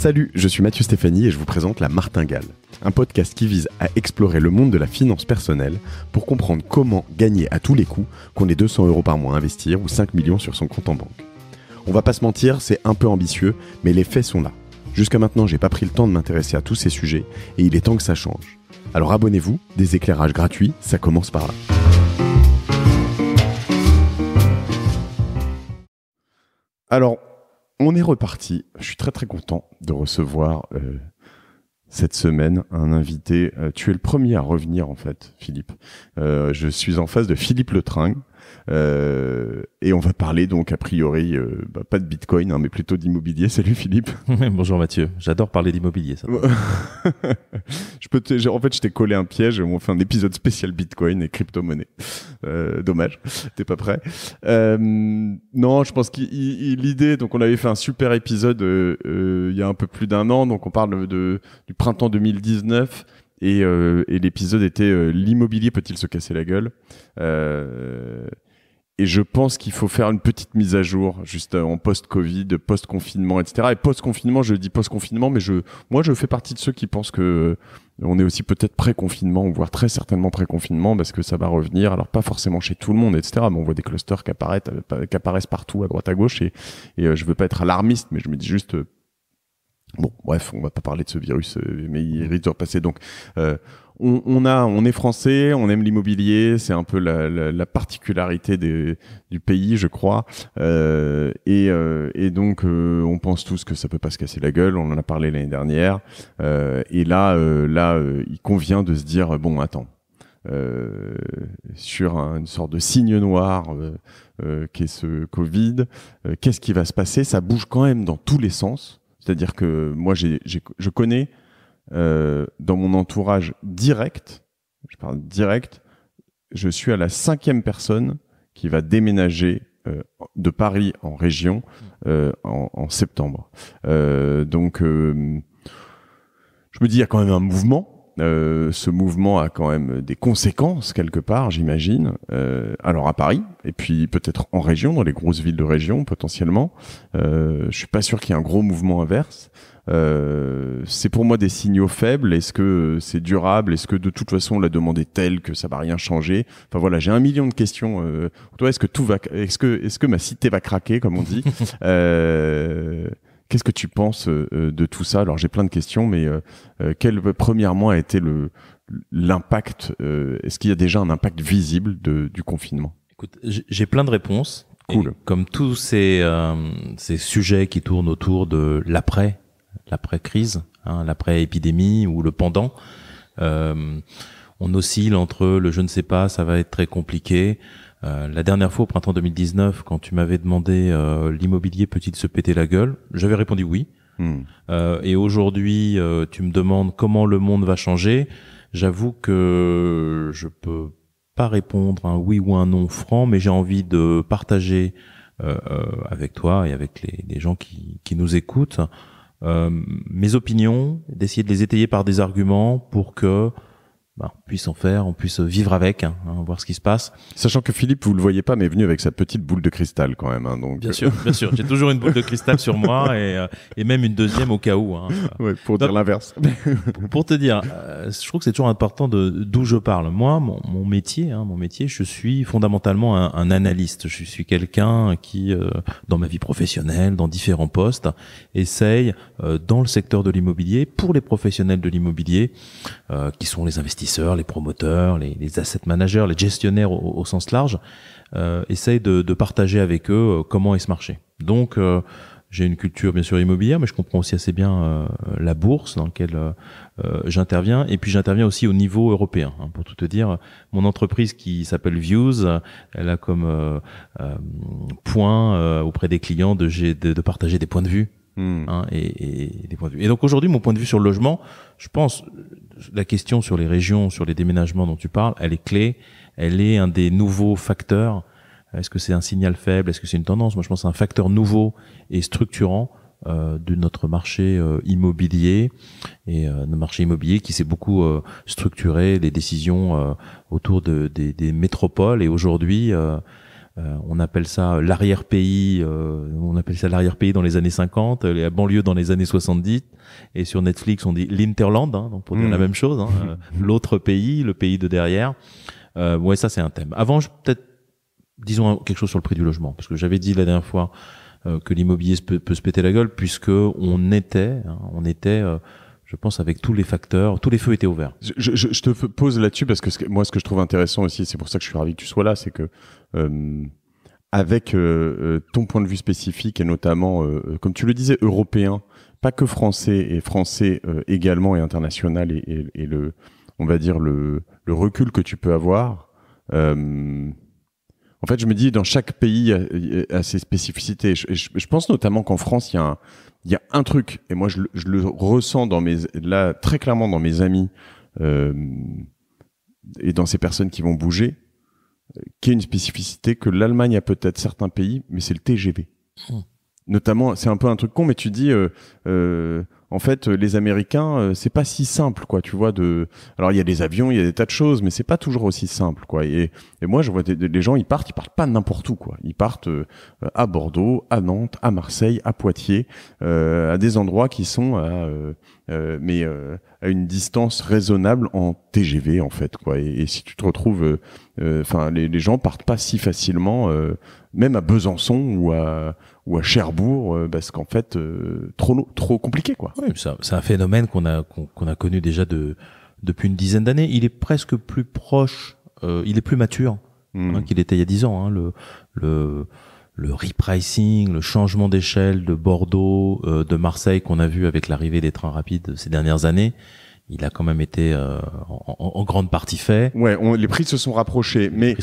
Salut, je suis Mathieu Stéphanie et je vous présente La Martingale, un podcast qui vise à explorer le monde de la finance personnelle pour comprendre comment gagner à tous les coups, qu'on ait 200 € par mois à investir ou 5 millions sur son compte en banque. On va pas se mentir, c'est un peu ambitieux, mais les faits sont là. Jusqu'à maintenant, j'ai pas pris le temps de m'intéresser à tous ces sujets et il est temps que ça change. Alors abonnez-vous, des éclairages gratuits, ça commence par là. Alors, on est reparti. Je suis très très content de recevoir cette semaine un invité. Tu es le premier à revenir en fait, Philippe. Je suis en face de Philippe Letringue. Et on va parler donc a priori pas de Bitcoin, hein, mais plutôt d'immobilier. Salut Philippe. Bonjour Mathieu, j'adore parler d'immobilier. Ça. En fait, je t'ai collé un piège. On fait un épisode spécial Bitcoin et crypto-monnaie. Dommage, t'es pas prêt. Non, je pense que l'idée. Donc, on avait fait un super épisode il y a un peu plus d'un an. Donc, on parle du printemps 2019. Et l'épisode était l'immobilier peut-il se casser la gueule. Et je pense qu'il faut faire une petite mise à jour, juste en post-Covid, post-confinement, etc. Et post-confinement, je dis post-confinement, mais moi, je fais partie de ceux qui pensent que on est aussi peut-être pré-confinement, voire très certainement pré-confinement, parce que ça va revenir. Alors, pas forcément chez tout le monde, etc. Mais on voit des clusters qui apparaissent partout, à droite, à gauche. Et je veux pas être alarmiste, mais je me dis juste... Bon, bref, on va pas parler de ce virus, mais il risque de repasser. Donc, on est français, on aime l'immobilier, c'est un peu la particularité du pays, je crois. Et donc, on pense tous que ça peut pas se casser la gueule. On en a parlé l'année dernière. Et là, il convient de se dire bon, attends. Sur une sorte de signe noir qu'est ce Covid, qu'est-ce qui va se passer? Ça bouge quand même dans tous les sens. C'est-à-dire que moi, je connais dans mon entourage direct, je parle direct, je suis à la 5e personne qui va déménager de Paris en région en septembre. Donc, je me dis, il y a quand même un mouvement. Ce mouvement a quand même des conséquences quelque part, j'imagine. Alors à Paris, et puis peut-être en région, dans les grosses villes de région potentiellement. Je suis pas sûr qu'il y ait un gros mouvement inverse. C'est pour moi des signaux faibles. Est-ce que c'est durable? Est-ce que de toute façon la demande est telle que ça va rien changer? Enfin voilà, j'ai 1 million de questions. Toi, est-ce que ma cité va craquer, comme on dit? Qu'est-ce que tu penses de tout ça? Alors j'ai plein de questions, mais quel premièrement a été l'impact? Est-ce qu'il y a déjà un impact visible du confinement? Écoute, j'ai plein de réponses. Cool. Et comme tous ces sujets qui tournent autour de l'après-crise, hein, l'après-épidémie ou le pendant, on oscille entre le je ne sais pas, ça va être très compliqué. La dernière fois, au printemps 2019, quand tu m'avais demandé l'immobilier peut-il se péter la gueule, j'avais répondu oui. Et aujourd'hui, tu me demandes comment le monde va changer. J'avoue que je peux pas répondre un oui ou un non franc, mais j'ai envie de partager avec toi et avec les gens qui nous écoutent mes opinions, d'essayer de les étayer par des arguments pour que on puisse vivre avec, voir ce qui se passe. Sachant que Philippe, vous le voyez pas, mais est venu avec sa petite boule de cristal quand même. Donc... Bien sûr. J'ai toujours une boule de cristal sur moi et même une deuxième au cas où. Ouais, pour dire l'inverse. Pour te dire, je trouve que c'est toujours important d'où je parle. Moi, mon métier, je suis fondamentalement un analyste. Je suis quelqu'un qui, dans ma vie professionnelle, dans différents postes, essaye dans le secteur de l'immobilier, pour les professionnels de l'immobilier, qui sont les investisseurs, les promoteurs, les asset managers, les gestionnaires au sens large, essayent de partager avec eux comment est ce marché. Donc, j'ai une culture bien sûr immobilière, mais je comprends aussi assez bien la bourse dans laquelle j'interviens. Et puis j'interviens aussi au niveau européen. Pour tout te dire, mon entreprise qui s'appelle Views, elle a comme point auprès des clients de partager des points de vue. Et des points de vue. Et donc aujourd'hui, mon point de vue sur le logement, je pense, la question sur les régions, sur les déménagements dont tu parles, elle est clé. Elle est un des nouveaux facteurs. Est-ce que c'est un signal faible? Est-ce que c'est une tendance? Moi, je pense que c'est un facteur nouveau et structurant de notre marché immobilier et notre marché immobilier qui s'est beaucoup structuré, les décisions autour des métropoles. Et aujourd'hui, on appelle ça l'arrière-pays, dans les années 50, la banlieue dans les années 70, et sur Netflix on dit l'Interland, hein, donc pour dire la même chose, hein, l'autre pays, le pays de derrière. Ouais, ça c'est un thème. Avant, peut-être disons quelque chose sur le prix du logement, parce que j'avais dit la dernière fois que l'immobilier peut se péter la gueule, puisque on était, je pense, avec tous les facteurs, tous les feux étaient ouverts. Je te pose là-dessus parce que moi, ce que je trouve intéressant aussi, c'est pour ça que je suis ravi que tu sois là, c'est que avec ton point de vue spécifique et notamment, comme tu le disais, européen, pas que français et français également et international et le, on va dire le recul que tu peux avoir. En fait, je me dis, dans chaque pays a ses spécificités. Je pense notamment qu'en France, il y a un truc, et moi je le ressens là très clairement dans mes amis et dans ces personnes qui vont bouger, qui est une spécificité que l'Allemagne a peut-être certains pays, mais c'est le TGV. Notamment, c'est un peu un truc con, mais tu dis, en fait, les Américains, c'est pas si simple, quoi, tu vois. Alors, il y a des avions, il y a des tas de choses, mais c'est pas toujours aussi simple, quoi. Et moi, je vois des gens, ils partent pas n'importe où, quoi. Ils partent à Bordeaux, à Nantes, à Marseille, à Poitiers, à des endroits qui sont à une distance raisonnable en TGV, en fait, quoi. Et si tu te retrouves, les gens partent pas si facilement, même à Besançon ou à Cherbourg, parce qu'en fait, trop compliqué, quoi. Oui, c'est un phénomène qu'on a connu déjà depuis une dizaine d'années. Il est presque plus proche, il est plus mature qu'il était il y a 10 ans. Hein, le repricing, le changement d'échelle de Bordeaux, de Marseille qu'on a vu avec l'arrivée des trains rapides ces dernières années, il a quand même été en grande partie fait. Ouais, les prix se sont rapprochés, mais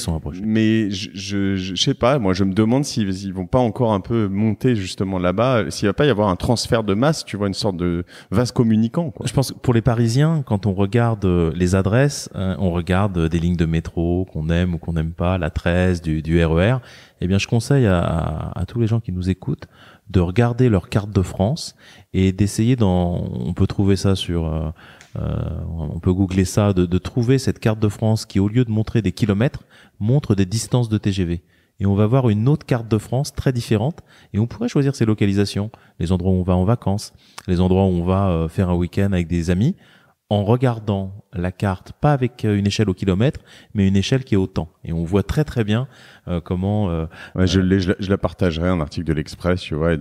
je sais pas, moi je me demande s'ils vont pas encore un peu monter justement là-bas, s'il va pas y avoir un transfert de masse, tu vois, une sorte de vase communicant, quoi. Je pense que pour les Parisiens, quand on regarde les adresses, on regarde des lignes de métro qu'on aime ou qu'on n'aime pas, la 13, du RER. Eh bien, je conseille à tous les gens qui nous écoutent de regarder leur carte de France et d'essayer on peut trouver ça sur on peut googler ça, de trouver cette carte de France qui, au lieu de montrer des kilomètres, montre des distances de TGV. Et on va voir une autre carte de France très différente et on pourrait choisir ses localisations, les endroits où on va en vacances, les endroits où on va faire un week-end avec des amis, en regardant la carte, pas avec une échelle au kilomètre, mais une échelle qui est au temps. Et on voit très très bien comment... je la partagerai, un article de l'Express, tu vois, et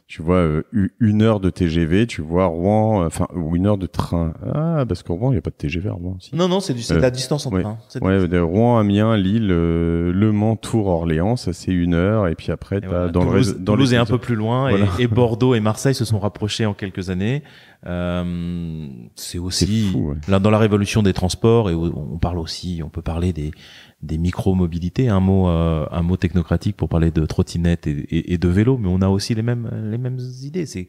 tu vois, 1 heure de TGV, tu vois, Rouen, ou 1 heure de train. Ah, parce qu'au Rouen, il n'y a pas de TGV à Rouen aussi. Non, c'est de la distance en train. De Rouen, Amiens, Lille, Le Mans, Tours, Orléans, ça c'est 1 heure, et puis après, t'as Toulouse est un peu plus loin, voilà. et Bordeaux et Marseille se sont rapprochés en quelques années. C'est aussi fou, ouais. Là dans la révolution des transports, et on peut parler des micro-mobilités, un mot technocratique pour parler de trottinettes et de vélos, mais on a aussi les mêmes idées. C'est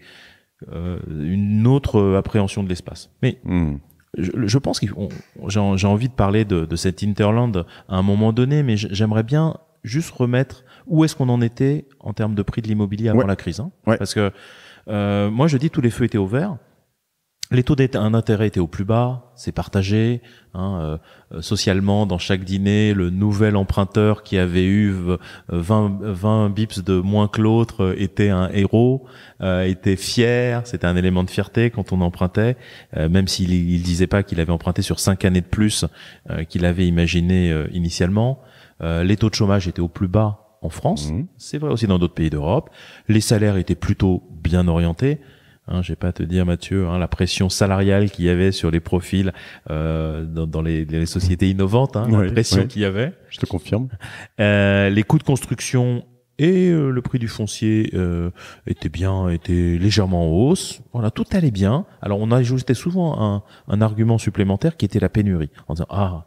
une autre appréhension de l'espace. Mais je pense j'ai envie de parler de cet Interland à un moment donné, mais j'aimerais bien juste remettre où est-ce qu'on en était en termes de prix de l'immobilier avant la crise, hein. Ouais. Parce que moi je dis tous les feux étaient ouverts. Les taux d'intérêt étaient au plus bas, c'est partagé. Socialement, dans chaque dîner, le nouvel emprunteur qui avait eu 20 bips de moins que l'autre était un héros, était fier. C'était un élément de fierté quand on empruntait, même s'il disait pas qu'il avait emprunté sur 5 années de plus qu'il avait imaginé initialement. Les taux de chômage étaient au plus bas en France. C'est vrai aussi dans d'autres pays d'Europe. Les salaires étaient plutôt bien orientés. Je vais pas te dire, Mathieu, la pression salariale qu'il y avait sur les profils dans les sociétés innovantes, la pression qu'il y avait. Je te confirme. Les coûts de construction et le prix du foncier étaient légèrement en hausse. Voilà, tout allait bien. Alors on ajoutait souvent un argument supplémentaire qui était la pénurie, en disant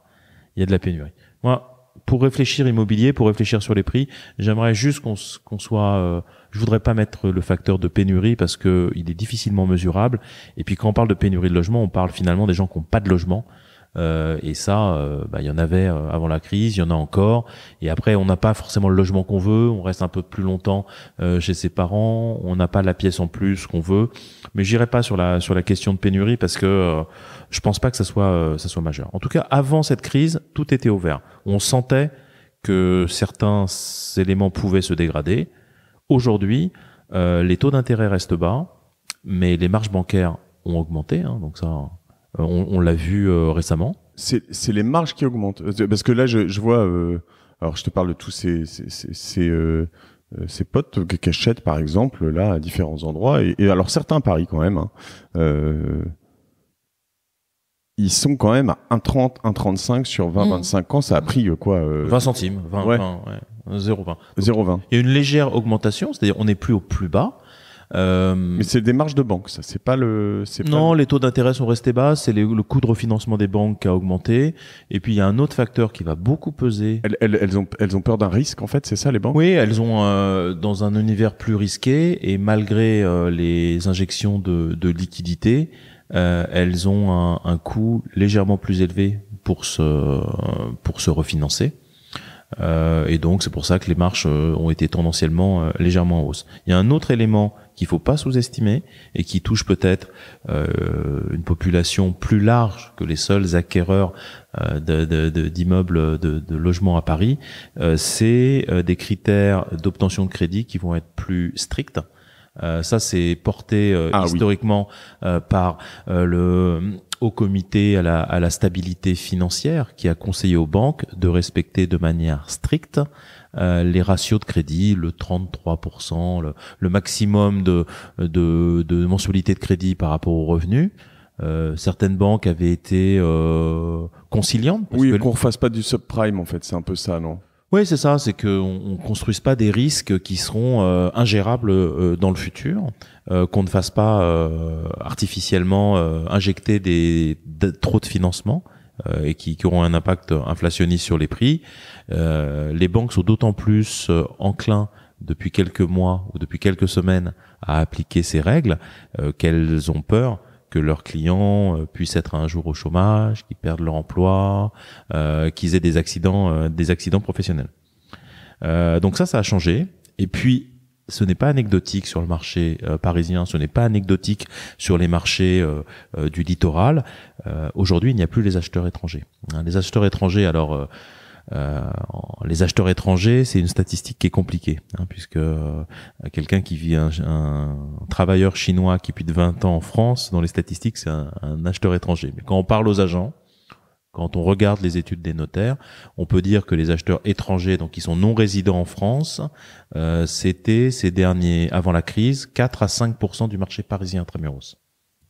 il y a de la pénurie. Moi, pour réfléchir immobilier, pour réfléchir sur les prix, j'aimerais juste qu'on soit... je voudrais pas mettre le facteur de pénurie parce que il est difficilement mesurable. Et puis quand on parle de pénurie de logement, on parle finalement des gens qui n'ont pas de logement. Et ça, il y en avait avant la crise, il y en a encore. Et après, on n'a pas forcément le logement qu'on veut. On reste un peu plus longtemps chez ses parents. On n'a pas la pièce en plus qu'on veut. Mais j'irai pas sur la question de pénurie parce que je pense pas que ça soit majeur. En tout cas, avant cette crise, tout était ouvert. On sentait que certains éléments pouvaient se dégrader. Aujourd'hui, les taux d'intérêt restent bas, mais les marges bancaires ont augmenté, hein, donc ça, on l'a vu récemment. C'est les marges qui augmentent. Parce que là, je vois... alors, je te parle de tous ces potes qui achètent, par exemple, là, à différents endroits. Et alors, certains à Paris, quand même. Hein, ils sont quand même à 1,30, 1,35 sur 20, 25 ans. Ça a pris quoi 20 centimes. 20, ouais. 0,20. 0,20. Il y a une légère augmentation, c'est-à-dire on n'est plus au plus bas. Mais c'est des marges de banque, ça. C'est pas le. Non, les taux d'intérêt sont restés bas. C'est le coût de refinancement des banques qui a augmenté. Et puis il y a un autre facteur qui va beaucoup peser. Elles ont peur d'un risque, en fait, c'est ça, les banques. Oui, elles ont dans un univers plus risqué et malgré les injections de liquidités, elles ont un coût légèrement plus élevé pour se refinancer. Et donc c'est pour ça que les marges ont été tendanciellement légèrement en hausse. Il y a un autre élément qu'il faut pas sous-estimer et qui touche peut-être une population plus large que les seuls acquéreurs d'immeubles de logements à Paris, c'est des critères d'obtention de crédit qui vont être plus stricts. Ça c'est porté historiquement par le Haut Comité à la stabilité financière qui a conseillé aux banques de respecter de manière stricte les ratios de crédit, le 33%, le maximum de mensualité de crédit par rapport aux revenus. Certaines banques avaient été conciliantes. Oui, qu'on refasse pas du subprime, en fait, c'est un peu ça, non? Oui, c'est ça, c'est qu'on construise pas des risques qui seront ingérables dans le futur, qu'on ne fasse pas artificiellement injecter trop de financement et qui auront un impact inflationniste sur les prix. Les banques sont d'autant plus enclins depuis quelques mois ou depuis quelques semaines à appliquer ces règles qu'elles ont peur que leurs clients puissent être un jour au chômage, qu'ils perdent leur emploi, qu'ils aient des accidents professionnels. Donc ça a changé. Et puis, ce n'est pas anecdotique sur le marché parisien, ce n'est pas anecdotique sur les marchés du littoral. Aujourd'hui, il n'y a plus les acheteurs étrangers. Les acheteurs étrangers, alors... les acheteurs étrangers, c'est une statistique qui est compliquée, puisque quelqu'un qui vit un travailleur chinois qui vit de 20 ans en France, dans les statistiques, c'est un acheteur étranger. Mais quand on parle aux agents, quand on regarde les études des notaires, on peut dire que les acheteurs étrangers, donc qui sont non résidents en France, c'était ces derniers, avant la crise, 4 à 5% du marché parisien intramuros.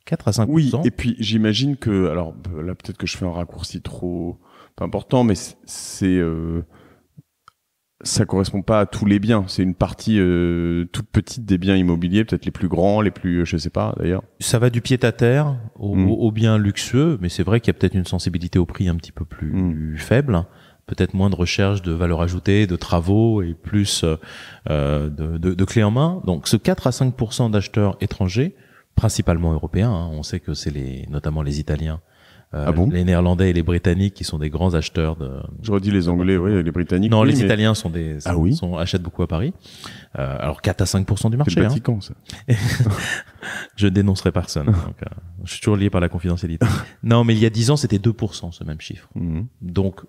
4 à 5%. Oui, et puis j'imagine que, alors là peut-être que je fais un raccourci trop pas important, mais ça correspond pas à tous les biens. C'est une partie toute petite des biens immobiliers, peut-être les plus grands, les plus, je sais pas d'ailleurs. Ça va du pied-à-terre aux biens luxueux, mais c'est vrai qu'il y a peut-être une sensibilité au prix un petit peu plus faible, peut-être moins de recherche de valeur ajoutée, de travaux et plus de clés en main. Donc ce 4 à 5% d'acheteurs étrangers, principalement européens, on sait que c'est notamment les Italiens, les Néerlandais et les Britanniques qui sont des grands acheteurs de. J'aurais dit les Anglais, oui, les Britanniques. Non, oui, les Italiens achètent beaucoup à Paris. Alors 4 à 5% du marché. C'est le Vatican, ça. Je dénoncerai personne. Donc, je suis toujours lié par la confidentialité. Non, mais il y a 10 ans, c'était 2% ce même chiffre. Donc,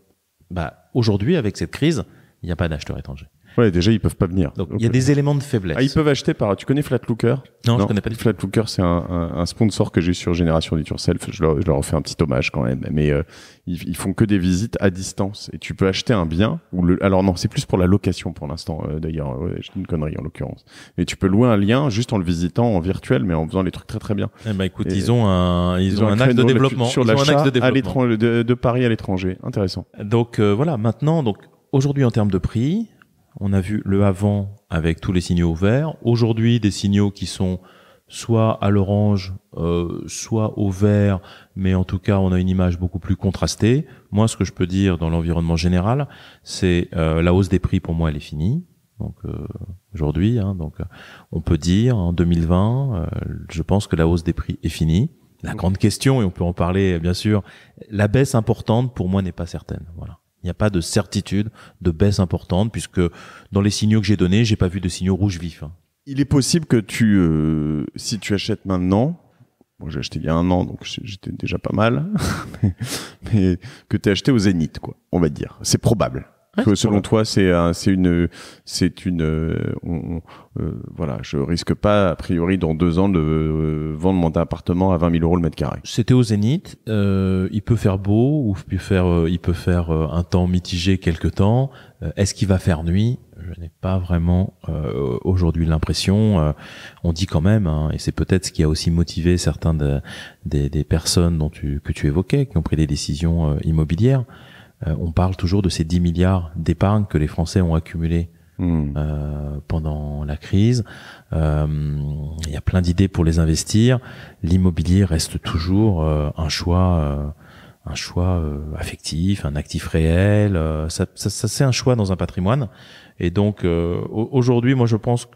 aujourd'hui, avec cette crise, il n'y a pas d'acheteurs étrangers. Ouais, déjà, ils peuvent pas venir. Donc, il y a des éléments de faiblesse. Ils peuvent acheter tu connais Flatlooker? Non, je connais pas du tout. Flatlooker, c'est un sponsor que j'ai sur Génération Do It Yourself. Je leur refais un petit hommage quand même. Mais, ils font que des visites à distance. Et tu peux acheter un bien alors non, c'est plus pour la location pour l'instant, d'ailleurs. Ouais, je dis une connerie en l'occurrence. Mais tu peux louer un lien juste en le visitant en virtuel, mais en faisant les trucs très très bien. Écoute, ils ont un axe de développement. Sur l'achat à l'étranger, de Paris à l'étranger. Intéressant. Donc, voilà. Maintenant, aujourd'hui, en termes de prix, on a vu le avant avec tous les signaux verts. Aujourd'hui, des signaux qui sont soit à l'orange, soit au vert, mais en tout cas, on a une image beaucoup plus contrastée. Moi, ce que je peux dire dans l'environnement général, c'est la hausse des prix, pour moi, elle est finie. Donc aujourd'hui, donc on peut dire en 2020, je pense que la hausse des prix est finie. La grande question, et on peut en parler bien sûr, la baisse importante pour moi n'est pas certaine. Voilà. Il n'y a pas de certitude de baisse importante puisque dans les signaux que j'ai donnés, j'ai pas vu de signaux rouges vifs. Il est possible que si tu achètes maintenant, j'ai acheté il y a 1 an, donc j'étais déjà pas mal, mais que tu aies acheté au zénith, quoi, on va dire. C'est probable. Selon toi, voilà, je risque pas a priori dans 2 ans de vendre mon appartement à 20 000 € le mètre carré. C'était au Zénith. Il peut faire beau ou il peut faire un temps mitigé quelque temps. Est-ce qu'il va faire nuit? Je n'ai pas vraiment aujourd'hui l'impression. On dit quand même, et c'est peut-être ce qui a aussi motivé certains des personnes que tu évoquais, qui ont pris des décisions immobilières. On parle toujours de ces 10 milliards d'épargne que les Français ont accumulés pendant la crise. Il y a plein d'idées pour les investir. L'immobilier reste toujours un choix affectif, un actif réel. Ça c'est un choix dans un patrimoine. Et donc aujourd'hui, moi je pense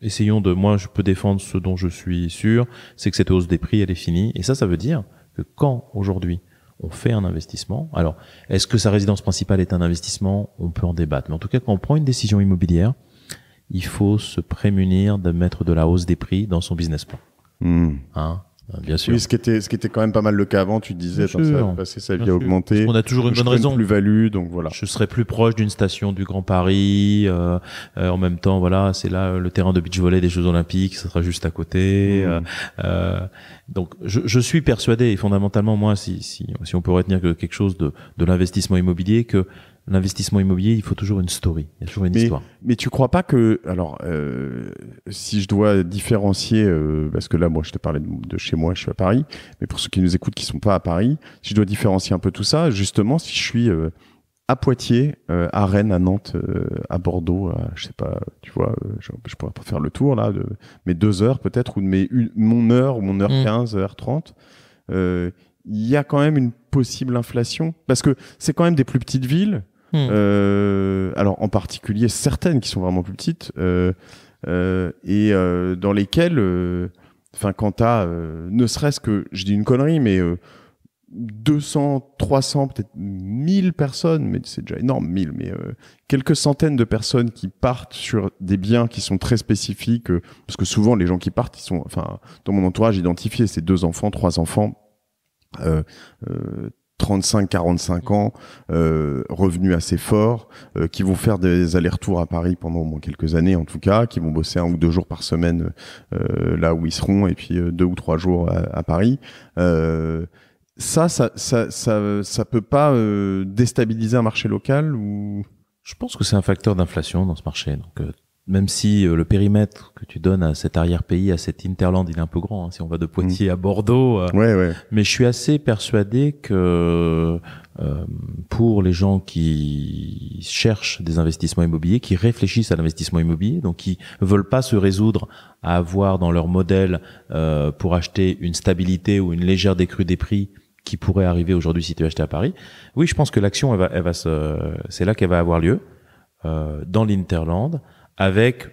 moi je peux défendre ce dont je suis sûr, c'est que cette hausse des prix elle est finie. Et ça veut dire que quand aujourd'hui on fait un investissement. Alors, est-ce que sa résidence principale est un investissement? On peut en débattre. Mais en tout cas, quand on prend une décision immobilière, il faut se prémunir de mettre de la hausse des prix dans son business plan. Bien sûr. Oui, ce qui était quand même pas mal le cas avant, tu disais, ça a passé sa vie à augmenter. On a toujours une bonne raison. Une plus-value, donc voilà. Je serais plus proche d'une station du Grand Paris. En même temps, voilà, c'est là le terrain de beach volley des Jeux Olympiques, ça sera juste à côté. Donc, je suis persuadé, et fondamentalement, moi, si on peut retenir quelque chose de l'investissement immobilier, que l'investissement immobilier, il faut toujours une story, il y a toujours une histoire. Mais tu crois pas que, alors, si je dois différencier, parce que là, moi, je te parlais de chez moi, je suis à Paris, mais pour ceux qui nous écoutent qui sont pas à Paris, si je dois différencier un peu tout ça, justement, si je suis à Poitiers, à Rennes, à Nantes, à Bordeaux, je sais pas, tu vois, je pourrais pas faire le tour là, de mes 2 heures peut-être, ou de mon heure, ou mon heure 15, heure 30. Il y a quand même une possible inflation, parce que c'est quand même des plus petites villes. Alors en particulier certaines qui sont vraiment plus petites et dans lesquelles quand t'as ne serait-ce que, je dis une connerie, mais 200, 300, peut-être 1000 personnes, mais c'est déjà énorme, 1000, mais quelques centaines de personnes qui partent sur des biens qui sont très spécifiques, parce que souvent les gens qui partent, ils sont, dans mon entourage identifié, c'est 2 enfants, 3 enfants, 35, 45 ans, revenus assez forts, qui vont faire des allers-retours à Paris pendant au moins quelques années en tout cas, qui vont bosser 1 ou 2 jours par semaine là où ils seront, et puis 2 ou 3 jours à Paris. Ça peut pas déstabiliser un marché local ou... Je pense que c'est un facteur d'inflation dans ce marché. Donc même si le périmètre que tu donnes à cet arrière-pays, à cet hinterland, il est un peu grand, si on va de Poitiers à Bordeaux. Ouais. Mais je suis assez persuadé que pour les gens qui cherchent des investissements immobiliers, qui réfléchissent à l'investissement immobilier, donc qui veulent pas se résoudre à avoir dans leur modèle pour acheter une stabilité ou une légère décrue des prix qui pourrait arriver aujourd'hui si tu achetais à Paris. Oui, je pense que l'action, c'est là qu'elle va avoir lieu, dans l'hinterland, avec,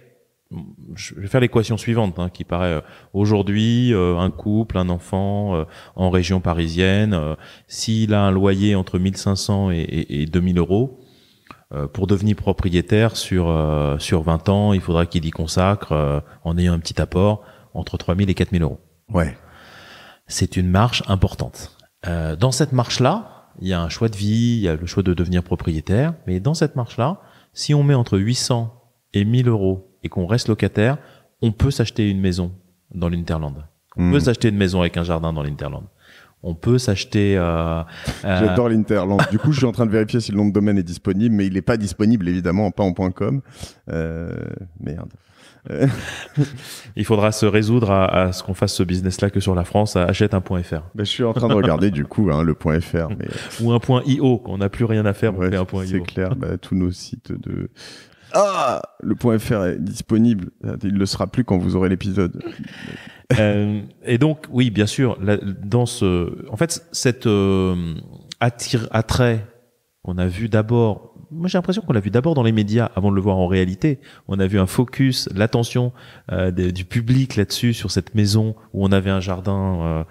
je vais faire l'équation suivante, qui paraît aujourd'hui, un couple, un enfant en région parisienne, s'il a un loyer entre 1500 et 2000 euros, pour devenir propriétaire sur 20 ans, il faudra qu'il y consacre, en ayant un petit apport, entre 3000 et 4000 euros. Ouais. C'est une marge importante. Dans cette marche-là, il y a un choix de vie, il y a le choix de devenir propriétaire, mais dans cette marche-là, si on met entre 800 et 1000 euros et qu'on reste locataire, on peut s'acheter une maison dans l'hinterland. On peut s'acheter une maison avec un jardin dans l'hinterland. On peut s'acheter... J'adore l'hinterland. Du coup, je suis en train de vérifier si le nom de domaine est disponible, mais il n'est pas disponible, évidemment, pas en .com. Merde. Il faudra se résoudre à ce qu'on fasse ce business-là que sur la France, achète un .fr. Je suis en train de regarder du coup le .fr. Mais... Ou un .io, qu'on n'a plus rien à faire, on fait un .io. C'est clair, tous nos sites de... le .fr est disponible. Il ne le sera plus quand vous aurez l'épisode. Et donc, oui, bien sûr, en fait, cet attrait qu'on a vu d'abord, moi j'ai l'impression qu'on l'a vu d'abord dans les médias avant de le voir en réalité. On a vu un focus, l'attention du public là-dessus, sur cette maison où on avait un jardin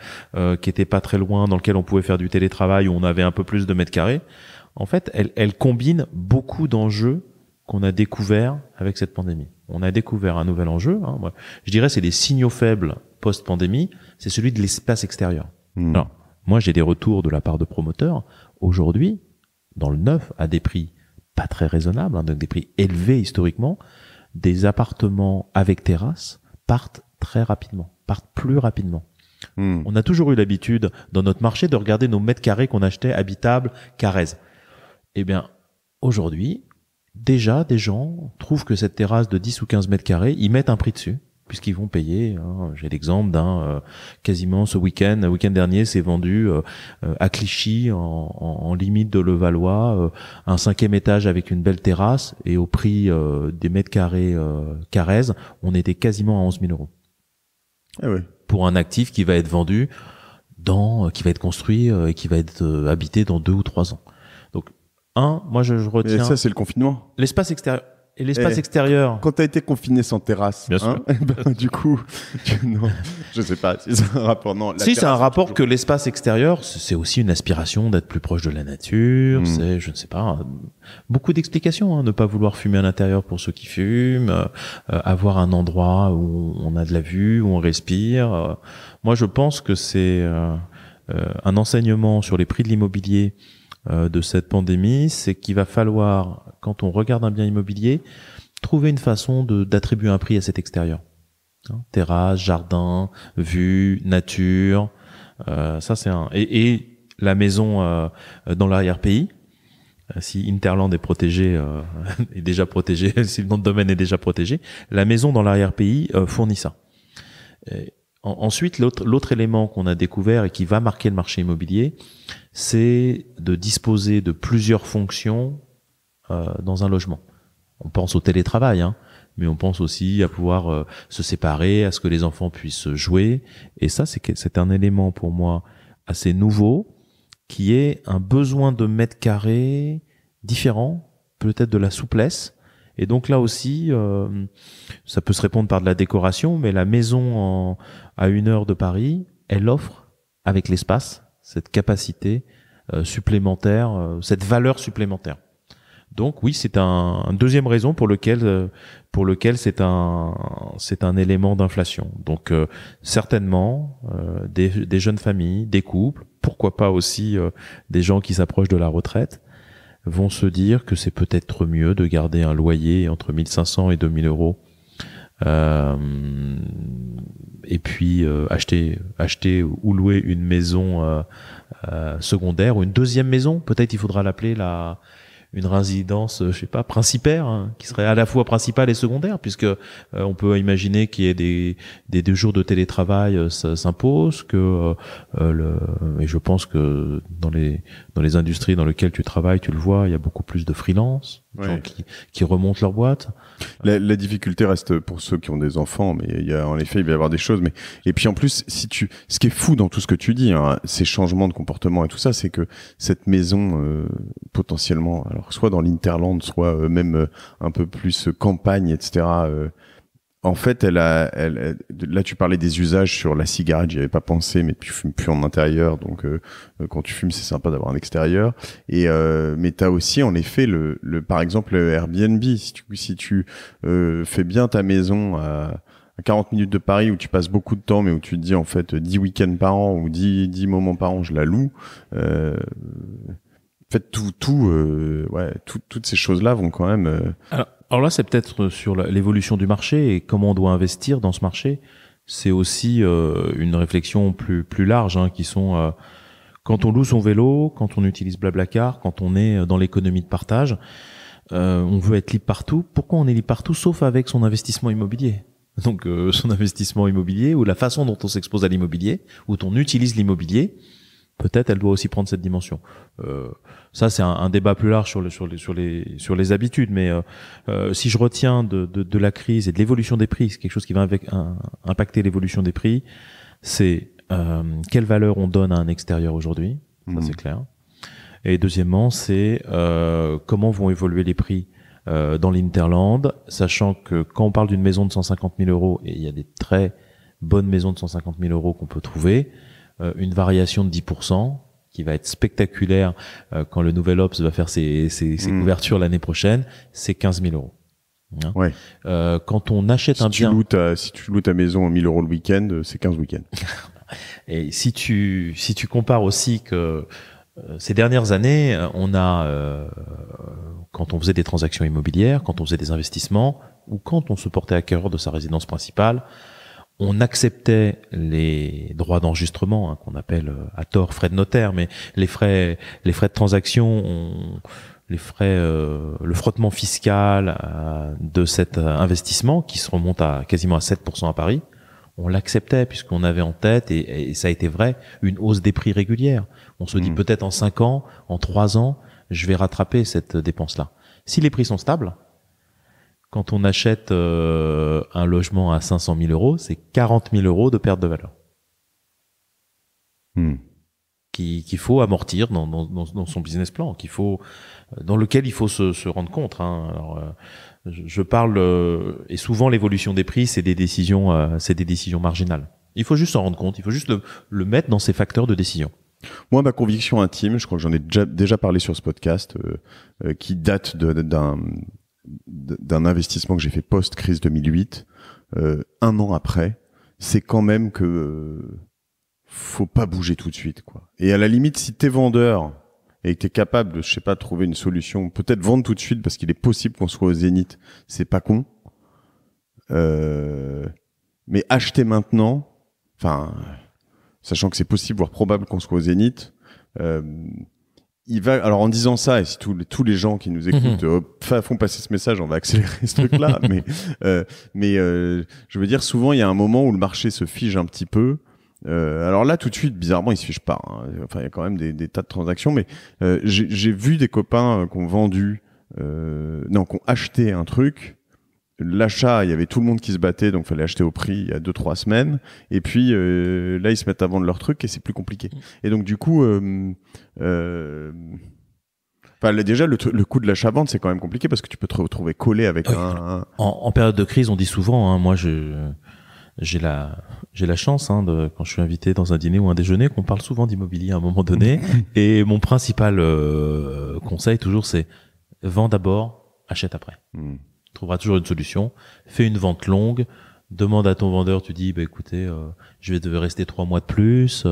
qui était pas très loin, dans lequel on pouvait faire du télétravail, où on avait un peu plus de mètres carrés. En fait, elle combine beaucoup d'enjeux qu'on a découvert avec cette pandémie. On a découvert un nouvel enjeu. Je dirais c'est des signaux faibles post-pandémie, c'est celui de l'espace extérieur. Alors, moi j'ai des retours de la part de promoteurs. Aujourd'hui, dans le neuf à des prix pas très raisonnables, hein, donc des prix élevés historiquement, des appartements avec terrasse partent très rapidement, partent plus rapidement. On a toujours eu l'habitude dans notre marché de regarder nos mètres carrés qu'on achetait habitables, Carrez. Eh bien, aujourd'hui, déjà, des gens trouvent que cette terrasse de 10 ou 15 mètres carrés, ils mettent un prix dessus, puisqu'ils vont payer. Hein. J'ai l'exemple d'un quasiment ce week-end dernier, c'est vendu à Clichy, en limite de Levallois, un 5e étage avec une belle terrasse, et au prix des mètres carrés Carrez, on était quasiment à 11 000 euros. Ah ouais. Pour un actif qui va être vendu qui va être construit et qui va être habité dans 2 ou 3 ans. Donc, moi je retiens. Et ça, c'est le confinement. L'espace extérieur. Et l'espace extérieur. Quand t'as été confiné sans terrasse, bien sûr. Du coup, non, je sais pas si c'est un rapport. Non. Si c'est un rapport toujours... que l'espace extérieur, c'est aussi une aspiration d'être plus proche de la nature. C'est, je ne sais pas, beaucoup d'explications. Hein, ne pas vouloir fumer à l'intérieur pour ceux qui fument, avoir un endroit où on a de la vue, où on respire. Moi, je pense que c'est un enseignement sur les prix de l'immobilier de cette pandémie, c'est qu'il va falloir, quand on regarde un bien immobilier, trouver une façon d'attribuer un prix à cet extérieur. Hein, terrasse, jardin, vue, nature, ça c'est un. Et la maison dans l'arrière-pays, si Interland est protégé, est déjà protégé, si le nom de domaine est déjà protégé, la maison dans l'arrière-pays fournit ça. Ensuite, l'autre élément qu'on a découvert et qui va marquer le marché immobilier, c'est de disposer de plusieurs fonctions dans un logement. On pense au télétravail, hein, mais on pense aussi à pouvoir se séparer, à ce que les enfants puissent jouer. Et ça, c'est un élément pour moi assez nouveau, qui est un besoin de mètres carrés différent, peut-être de la souplesse. Et donc là aussi, ça peut se répondre par de la décoration, mais la maison à 1 heure de Paris, elle offre, avec l'espace, cette capacité supplémentaire, cette valeur supplémentaire. Donc oui, c'est une deuxième raison pour lequel c'est un élément d'inflation. Donc certainement des jeunes familles, des couples, pourquoi pas aussi des gens qui s'approchent de la retraite, vont se dire que c'est peut-être mieux de garder un loyer entre 1 500 et 2 000 euros et puis acheter ou louer une maison secondaire ou une deuxième maison. Peut-être il faudra l'appeler une résidence, je sais pas, principaire, hein, qui serait à la fois principale et secondaire, puisque on peut imaginer qu'il y ait des 2 jours de télétravail s'imposent, que et je pense que dans les industries dans lesquelles tu travailles, tu le vois, il y a beaucoup plus de freelance, gens qui remontent leur boîte. La difficulté reste pour ceux qui ont des enfants, mais en effet, il va y avoir des choses. Mais et puis en plus, ce qui est fou dans tout ce que tu dis, hein, ces changements de comportement et tout ça, c'est que cette maison potentiellement, alors soit dans l'Interland, soit même un peu plus campagne, etc. En fait, là, tu parlais des usages sur la cigarette, j'y avais pas pensé, mais tu fumes plus en intérieur, donc quand tu fumes, c'est sympa d'avoir un extérieur. Et mais t'as aussi, en effet, par exemple, le Airbnb. Si tu fais bien ta maison à 40 minutes de Paris, où tu passes beaucoup de temps, mais où tu te dis en fait 10 week-ends par an ou 10 moments par an, je la loue. En fait, toutes ces choses-là vont quand même. Alors là, c'est peut-être sur l'évolution du marché et comment on doit investir dans ce marché. C'est aussi une réflexion plus large, hein, qui sont quand on loue son vélo, quand on utilise Blablacar, quand on est dans l'économie de partage, on veut être libre partout. Pourquoi on est libre partout, sauf avec son investissement immobilier? Donc son investissement immobilier ou la façon dont on s'expose à l'immobilier, où on utilise l'immobilier, peut-être elle doit aussi prendre cette dimension. Ça c'est un débat plus large sur les habitudes, mais si je retiens de la crise et de l'évolution des prix, c'est quelque chose qui va impacter l'évolution des prix, c'est quelle valeur on donne à un extérieur aujourd'hui, ça c'est clair. Et deuxièmement, c'est comment vont évoluer les prix dans l'Interland, sachant que quand on parle d'une maison de 150 000 euros, et il y a des très bonnes maisons de 150 000 euros qu'on peut trouver, une variation de 10% qui va être spectaculaire quand le nouvel Ops va faire ses couvertures l'année prochaine, c'est 15 000 euros. Hein, ouais. Quand on achète un bien... Si tu loues ta maison à 1 000 euros le week-end, c'est 15 week-ends. Et si tu compares aussi que Ces dernières années, on a, quand on faisait des transactions immobilières, quand on faisait des investissements, ou quand on se portait acquéreur de sa résidence principale, on acceptait les droits d'enregistrement, qu'on appelle à tort frais de notaire, mais les frais de transaction, le frottement fiscal de cet investissement qui se remonte à quasiment à 7% à Paris. On l'acceptait puisqu'on avait en tête, et ça a été vrai, une hausse des prix régulière. On se dit peut-être en 5 ans, en 3 ans, je vais rattraper cette dépense-là. Si les prix sont stables, quand on achète un logement à 500 000 euros, c'est 40 000 euros de perte de valeur qu'il faut amortir dans son business plan, dans lequel il faut se rendre compte. Alors, je parle et souvent l'évolution des prix, c'est des décisions marginales. Il faut juste s'en rendre compte, il faut juste le mettre dans ses facteurs de décision. Moi, ma conviction intime, je crois que j'en ai déjà parlé sur ce podcast, qui date d'un investissement que j'ai fait post-crise 2008, 1 an après, c'est quand même que faut pas bouger tout de suite, quoi. Et à la limite, si t'es vendeur et que t'es capable de, je sais pas, trouver une solution, peut-être vendre tout de suite parce qu'il est possible qu'on soit au zénith, c'est pas con. Mais acheter maintenant, enfin, sachant que c'est possible, voire probable qu'on soit au zénith, alors en disant ça, et si tous les gens qui nous écoutent font passer ce message, on va accélérer ce truc-là. mais je veux dire, souvent il y a un moment où le marché se fige un petit peu. Alors là, tout de suite, bizarrement, il se fiche pas. Enfin, il y a quand même des tas de transactions, mais j'ai vu des copains qui ont qui ont acheté un truc. L'achat, il y avait tout le monde qui se battait, donc fallait acheter au prix il y a 2-3 semaines. Et puis là, ils se mettent à vendre leur truc et c'est plus compliqué. Et donc du coup, déjà le coût de l'achat-vente, c'est quand même compliqué parce que tu peux te retrouver collé avec En période de crise, on dit souvent, moi j'ai la chance quand je suis invité dans un dîner ou un déjeuner qu'on parle souvent d'immobilier à un moment donné. Et mon principal conseil toujours, c'est vends d'abord, achète après. Tu trouveras toujours une solution. Fais une vente longue. Demande à ton vendeur, tu dis, écoutez, je vais rester 3 mois de plus.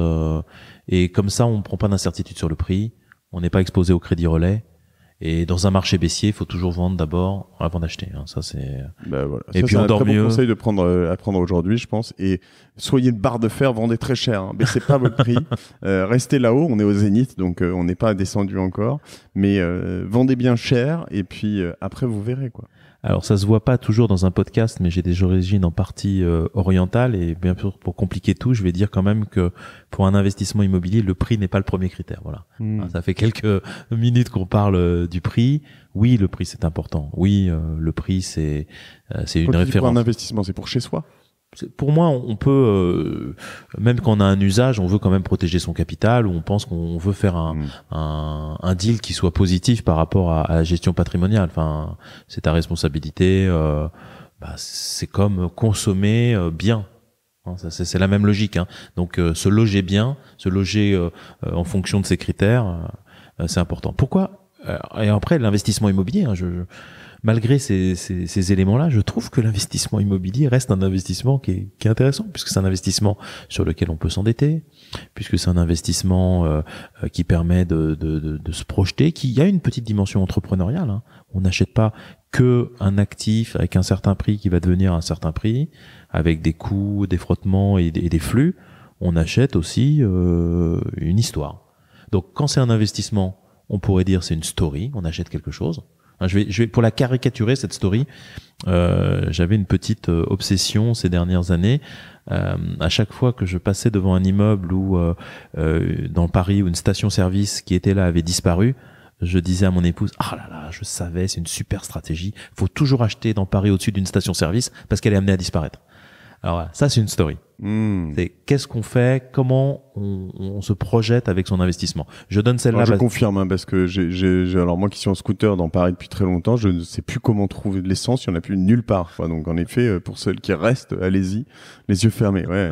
Et comme ça, on ne prend pas d'incertitude sur le prix. On n'est pas exposé au crédit relais. Et dans un marché baissier, il faut toujours vendre d'abord avant d'acheter. Ça, c'est. Voilà. Et ça, puis on dort mieux. C'est un très bon conseil à prendre aujourd'hui, je pense. Et soyez une barre de fer, vendez très cher. Baissez pas votre prix. Restez là-haut. On est au zénith, donc on n'est pas descendu encore. Mais vendez bien cher. Et puis après, vous verrez, quoi. Alors ça se voit pas toujours dans un podcast, mais j'ai des origines en partie orientale, et bien sûr pour compliquer tout, je vais dire quand même que pour un investissement immobilier, le prix n'est pas le premier critère. Voilà. Ça fait quelques minutes qu'on parle du prix. Oui, le prix c'est important. Oui, le prix c'est une référence. Pour un investissement, c'est pour chez soi. Pour moi, on peut, même quand on a un usage, on veut quand même protéger son capital, ou on pense qu'on veut faire un deal qui soit positif par rapport à la gestion patrimoniale. Enfin, c'est ta responsabilité. C'est comme consommer bien. C'est la même logique. Donc, se loger bien, se loger en fonction de ces critères, c'est important. Pourquoi? Et après, l'investissement immobilier, malgré ces éléments-là, je trouve que l'investissement immobilier reste un investissement qui est intéressant, puisque c'est un investissement sur lequel on peut s'endetter, puisque c'est un investissement qui permet de se projeter, qui a une petite dimension entrepreneuriale. On n'achète pas que un actif avec un certain prix qui va devenir un certain prix, avec des coûts, des frottements et des flux. On achète aussi une histoire. Donc quand c'est un investissement, on pourrait dire c'est une story, on achète quelque chose. Je vais pour la caricaturer, cette story. J'avais une petite obsession ces dernières années. À chaque fois que je passais devant un immeuble ou dans Paris où une station-service qui était là avait disparu, je disais à mon épouse, ah là là, je savais, c'est une super stratégie. Faut toujours acheter dans Paris au-dessus d'une station-service parce qu'elle est amenée à disparaître. Alors voilà, ça c'est une story. C'est qu'est-ce qu'on fait, comment on se projette avec son investissement. Je donne celle-là. Je confirme, parce que alors moi qui suis en scooter dans Paris depuis très longtemps, je ne sais plus comment trouver de l'essence, il n'y en a plus nulle part. Donc en effet, pour ceux qui restent, allez-y, les yeux fermés. Ouais.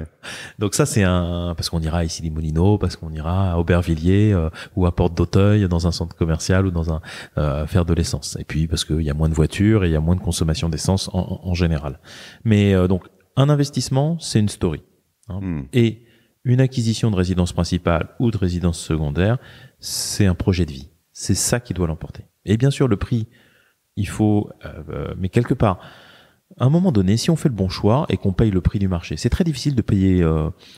Donc ça c'est parce qu'on ira à Issy-les-Moulineaux, parce qu'on ira à Aubervilliers ou à Porte d'Auteuil dans un centre commercial ou dans faire de l'essence. Et puis parce qu'il y a moins de voitures et il y a moins de consommation d'essence en général. Mais donc un investissement, c'est une story. Et une acquisition de résidence principale ou de résidence secondaire, c'est un projet de vie. C'est ça qui doit l'emporter. Et bien sûr, le prix, il faut, mais quelque part, à un moment donné, si on fait le bon choix et qu'on paye le prix du marché, c'est très difficile de payer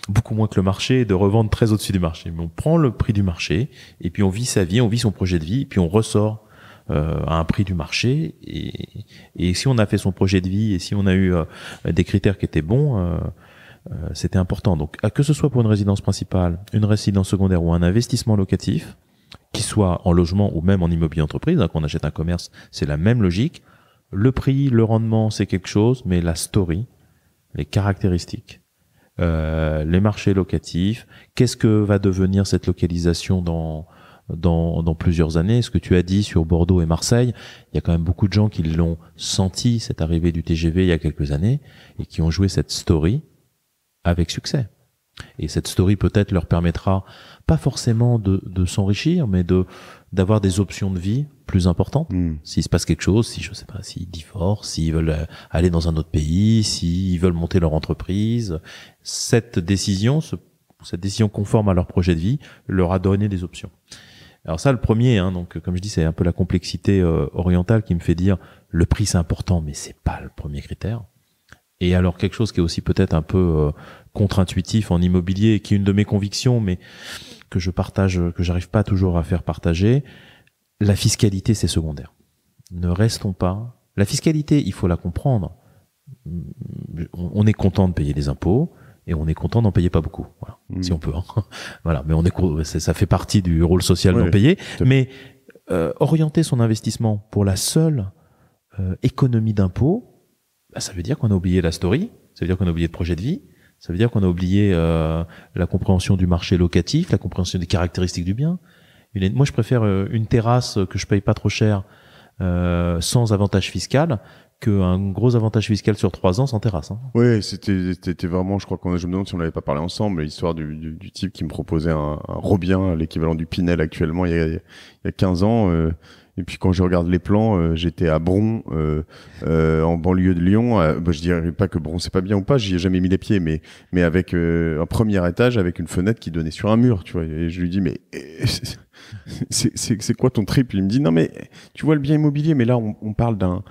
beaucoup moins que le marché et de revendre très au-dessus du marché. Mais on prend le prix du marché et puis on vit sa vie, on vit son projet de vie et puis on ressort à un prix du marché. Et si on a fait son projet de vie et si on a eu des critères qui étaient bons, c'était important. Donc, que ce soit pour une résidence principale, une résidence secondaire ou un investissement locatif, qui soit en logement ou même en immobilier entreprise, hein, qu'on achète un commerce, c'est la même logique. Le prix, le rendement, c'est quelque chose, mais la story, les caractéristiques, les marchés locatifs, qu'est-ce que va devenir cette localisation dans plusieurs années? Ce que tu as dit sur Bordeaux et Marseille, il y a quand même beaucoup de gens qui l'ont senti, cette arrivée du TGV il y a quelques années, et qui ont joué cette story avec succès. Et cette story peut-être leur permettra pas forcément de s'enrichir, mais d'avoir des options de vie plus importantes. S'il se passe quelque chose, si je sais pas, s'ils divorcent, s'ils veulent aller dans un autre pays, s'ils veulent monter leur entreprise, cette décision conforme à leur projet de vie leur a donné des options. Alors ça, le premier, hein, donc comme je dis, c'est un peu la complexité orientale qui me fait dire le prix c'est important, mais c'est pas le premier critère. Et alors quelque chose qui est aussi peut-être un peu contre-intuitif en immobilier, qui est une de mes convictions, mais que je partage, que j'arrive pas toujours à faire partager, la fiscalité c'est secondaire. Ne restons pas. La fiscalité, il faut la comprendre. On est content de payer des impôts et on est content d'en payer pas beaucoup. Voilà, si on peut. Hein. Voilà, mais ça fait partie du rôle social d'en payer. Mais orienter son investissement pour la seule économie d'impôts, bah, ça veut dire qu'on a oublié la story, ça veut dire qu'on a oublié le projet de vie, ça veut dire qu'on a oublié la compréhension du marché locatif, la compréhension des caractéristiques du bien. Moi, je préfère une terrasse que je paye pas trop cher sans avantage fiscal qu'un gros avantage fiscal sur 3 ans sans terrasse. Hein. Oui, c'était vraiment, je me demande si on n'avait pas parlé ensemble, l'histoire du type qui me proposait un Robien, l'équivalent du Pinel actuellement, il y a 15 ans. Et puis quand je regarde les plans, j'étais à Bron, en banlieue de Lyon. Je dirais pas que Bron c'est pas bien ou pas, j'y ai jamais mis les pieds, mais avec un premier étage avec une fenêtre qui donnait sur un mur, tu vois. Et je lui dis mais c'est quoi ton trip? Il me dit non mais tu vois le bien immobilier, mais là on parle d'un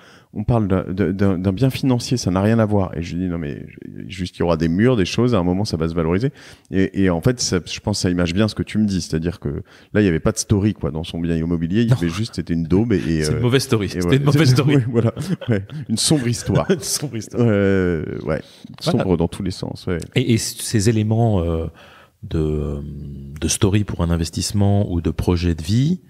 bien financier, ça n'a rien à voir. Et je lui dis non mais juste il y aura des murs, des choses, à un moment ça va se valoriser. Et en fait je pense que ça image bien ce que tu me dis, c'est-à-dire que là il y avait pas de story quoi dans son bien immobilier, il y avait juste, c'était une daube et c'est une mauvaise story. C'était une mauvaise story. Oui, voilà, ouais. Une sombre histoire. Une sombre histoire. Ouais, sombre voilà. Dans tous les sens. Ouais. Et ces éléments de story pour un investissement ou de projet de vie.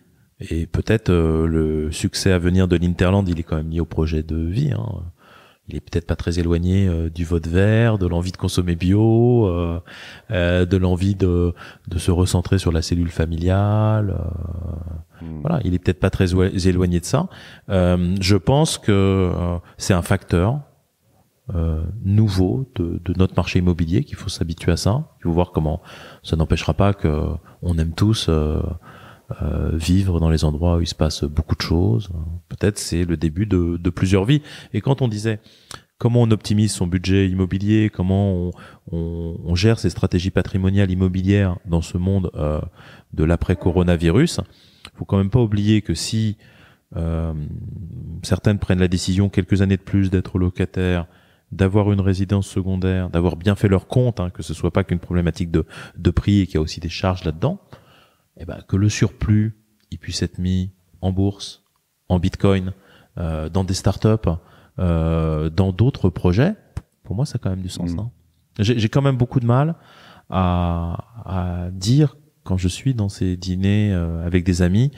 Et peut-être le succès à venir de l'Interland, il est quand même lié au projet de vie. Hein. Il est peut-être pas très éloigné du vote vert, de l'envie de consommer bio, de l'envie de se recentrer sur la cellule familiale. Voilà, il est peut-être pas très éloigné de ça. Je pense que c'est un facteur nouveau de notre marché immobilier, qu'il faut s'habituer à ça. Il faut voir comment ça n'empêchera pas que on aime tous vivre dans les endroits où il se passe beaucoup de choses. Peut-être c'est le début de plusieurs vies. Et quand on disait comment on optimise son budget immobilier, comment on gère ses stratégies patrimoniales immobilières dans ce monde de l'après-coronavirus, faut quand même pas oublier que si certaines prennent la décision quelques années de plus d'être locataires, d'avoir une résidence secondaire, d'avoir bien fait leur compte, hein, que ce soit pas qu'une problématique de prix et qu'il y a aussi des charges là-dedans, eh ben, que le surplus, il puisse être mis en bourse, en bitcoin, dans des startups, dans d'autres projets, pour moi, ça a quand même du sens. Hein. J'ai quand même beaucoup de mal à dire, quand je suis dans ces dîners avec des amis,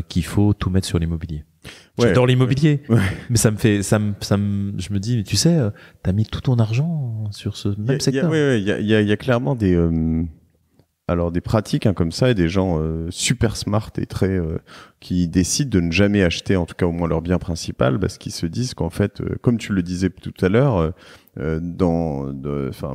qu'il faut tout mettre sur l'immobilier. Ouais. J'adore l'immobilier, mais je me dis, mais tu sais, t'as mis tout ton argent sur ce même secteur. Il y a clairement des pratiques hein, comme ça et des gens super smart et très qui décident de ne jamais acheter, en tout cas au moins leur bien principal, parce qu'ils se disent qu'en fait, comme tu le disais tout à l'heure,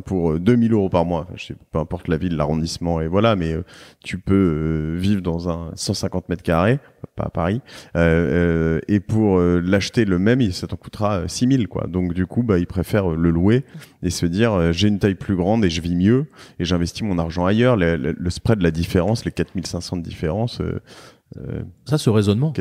pour 2000 euros par mois, je sais, peu importe la ville, l'arrondissement, et voilà, mais tu peux vivre dans un 150 mètres carrés, pas à Paris, et pour l'acheter le même, ça t'en coûtera 6000, quoi. Donc du coup, ils préfèrent le louer et se dire j'ai une taille plus grande et je vis mieux et j'investis mon argent ailleurs. Le spread, la différence, les 4500 de différence. Ça, ce raisonnement,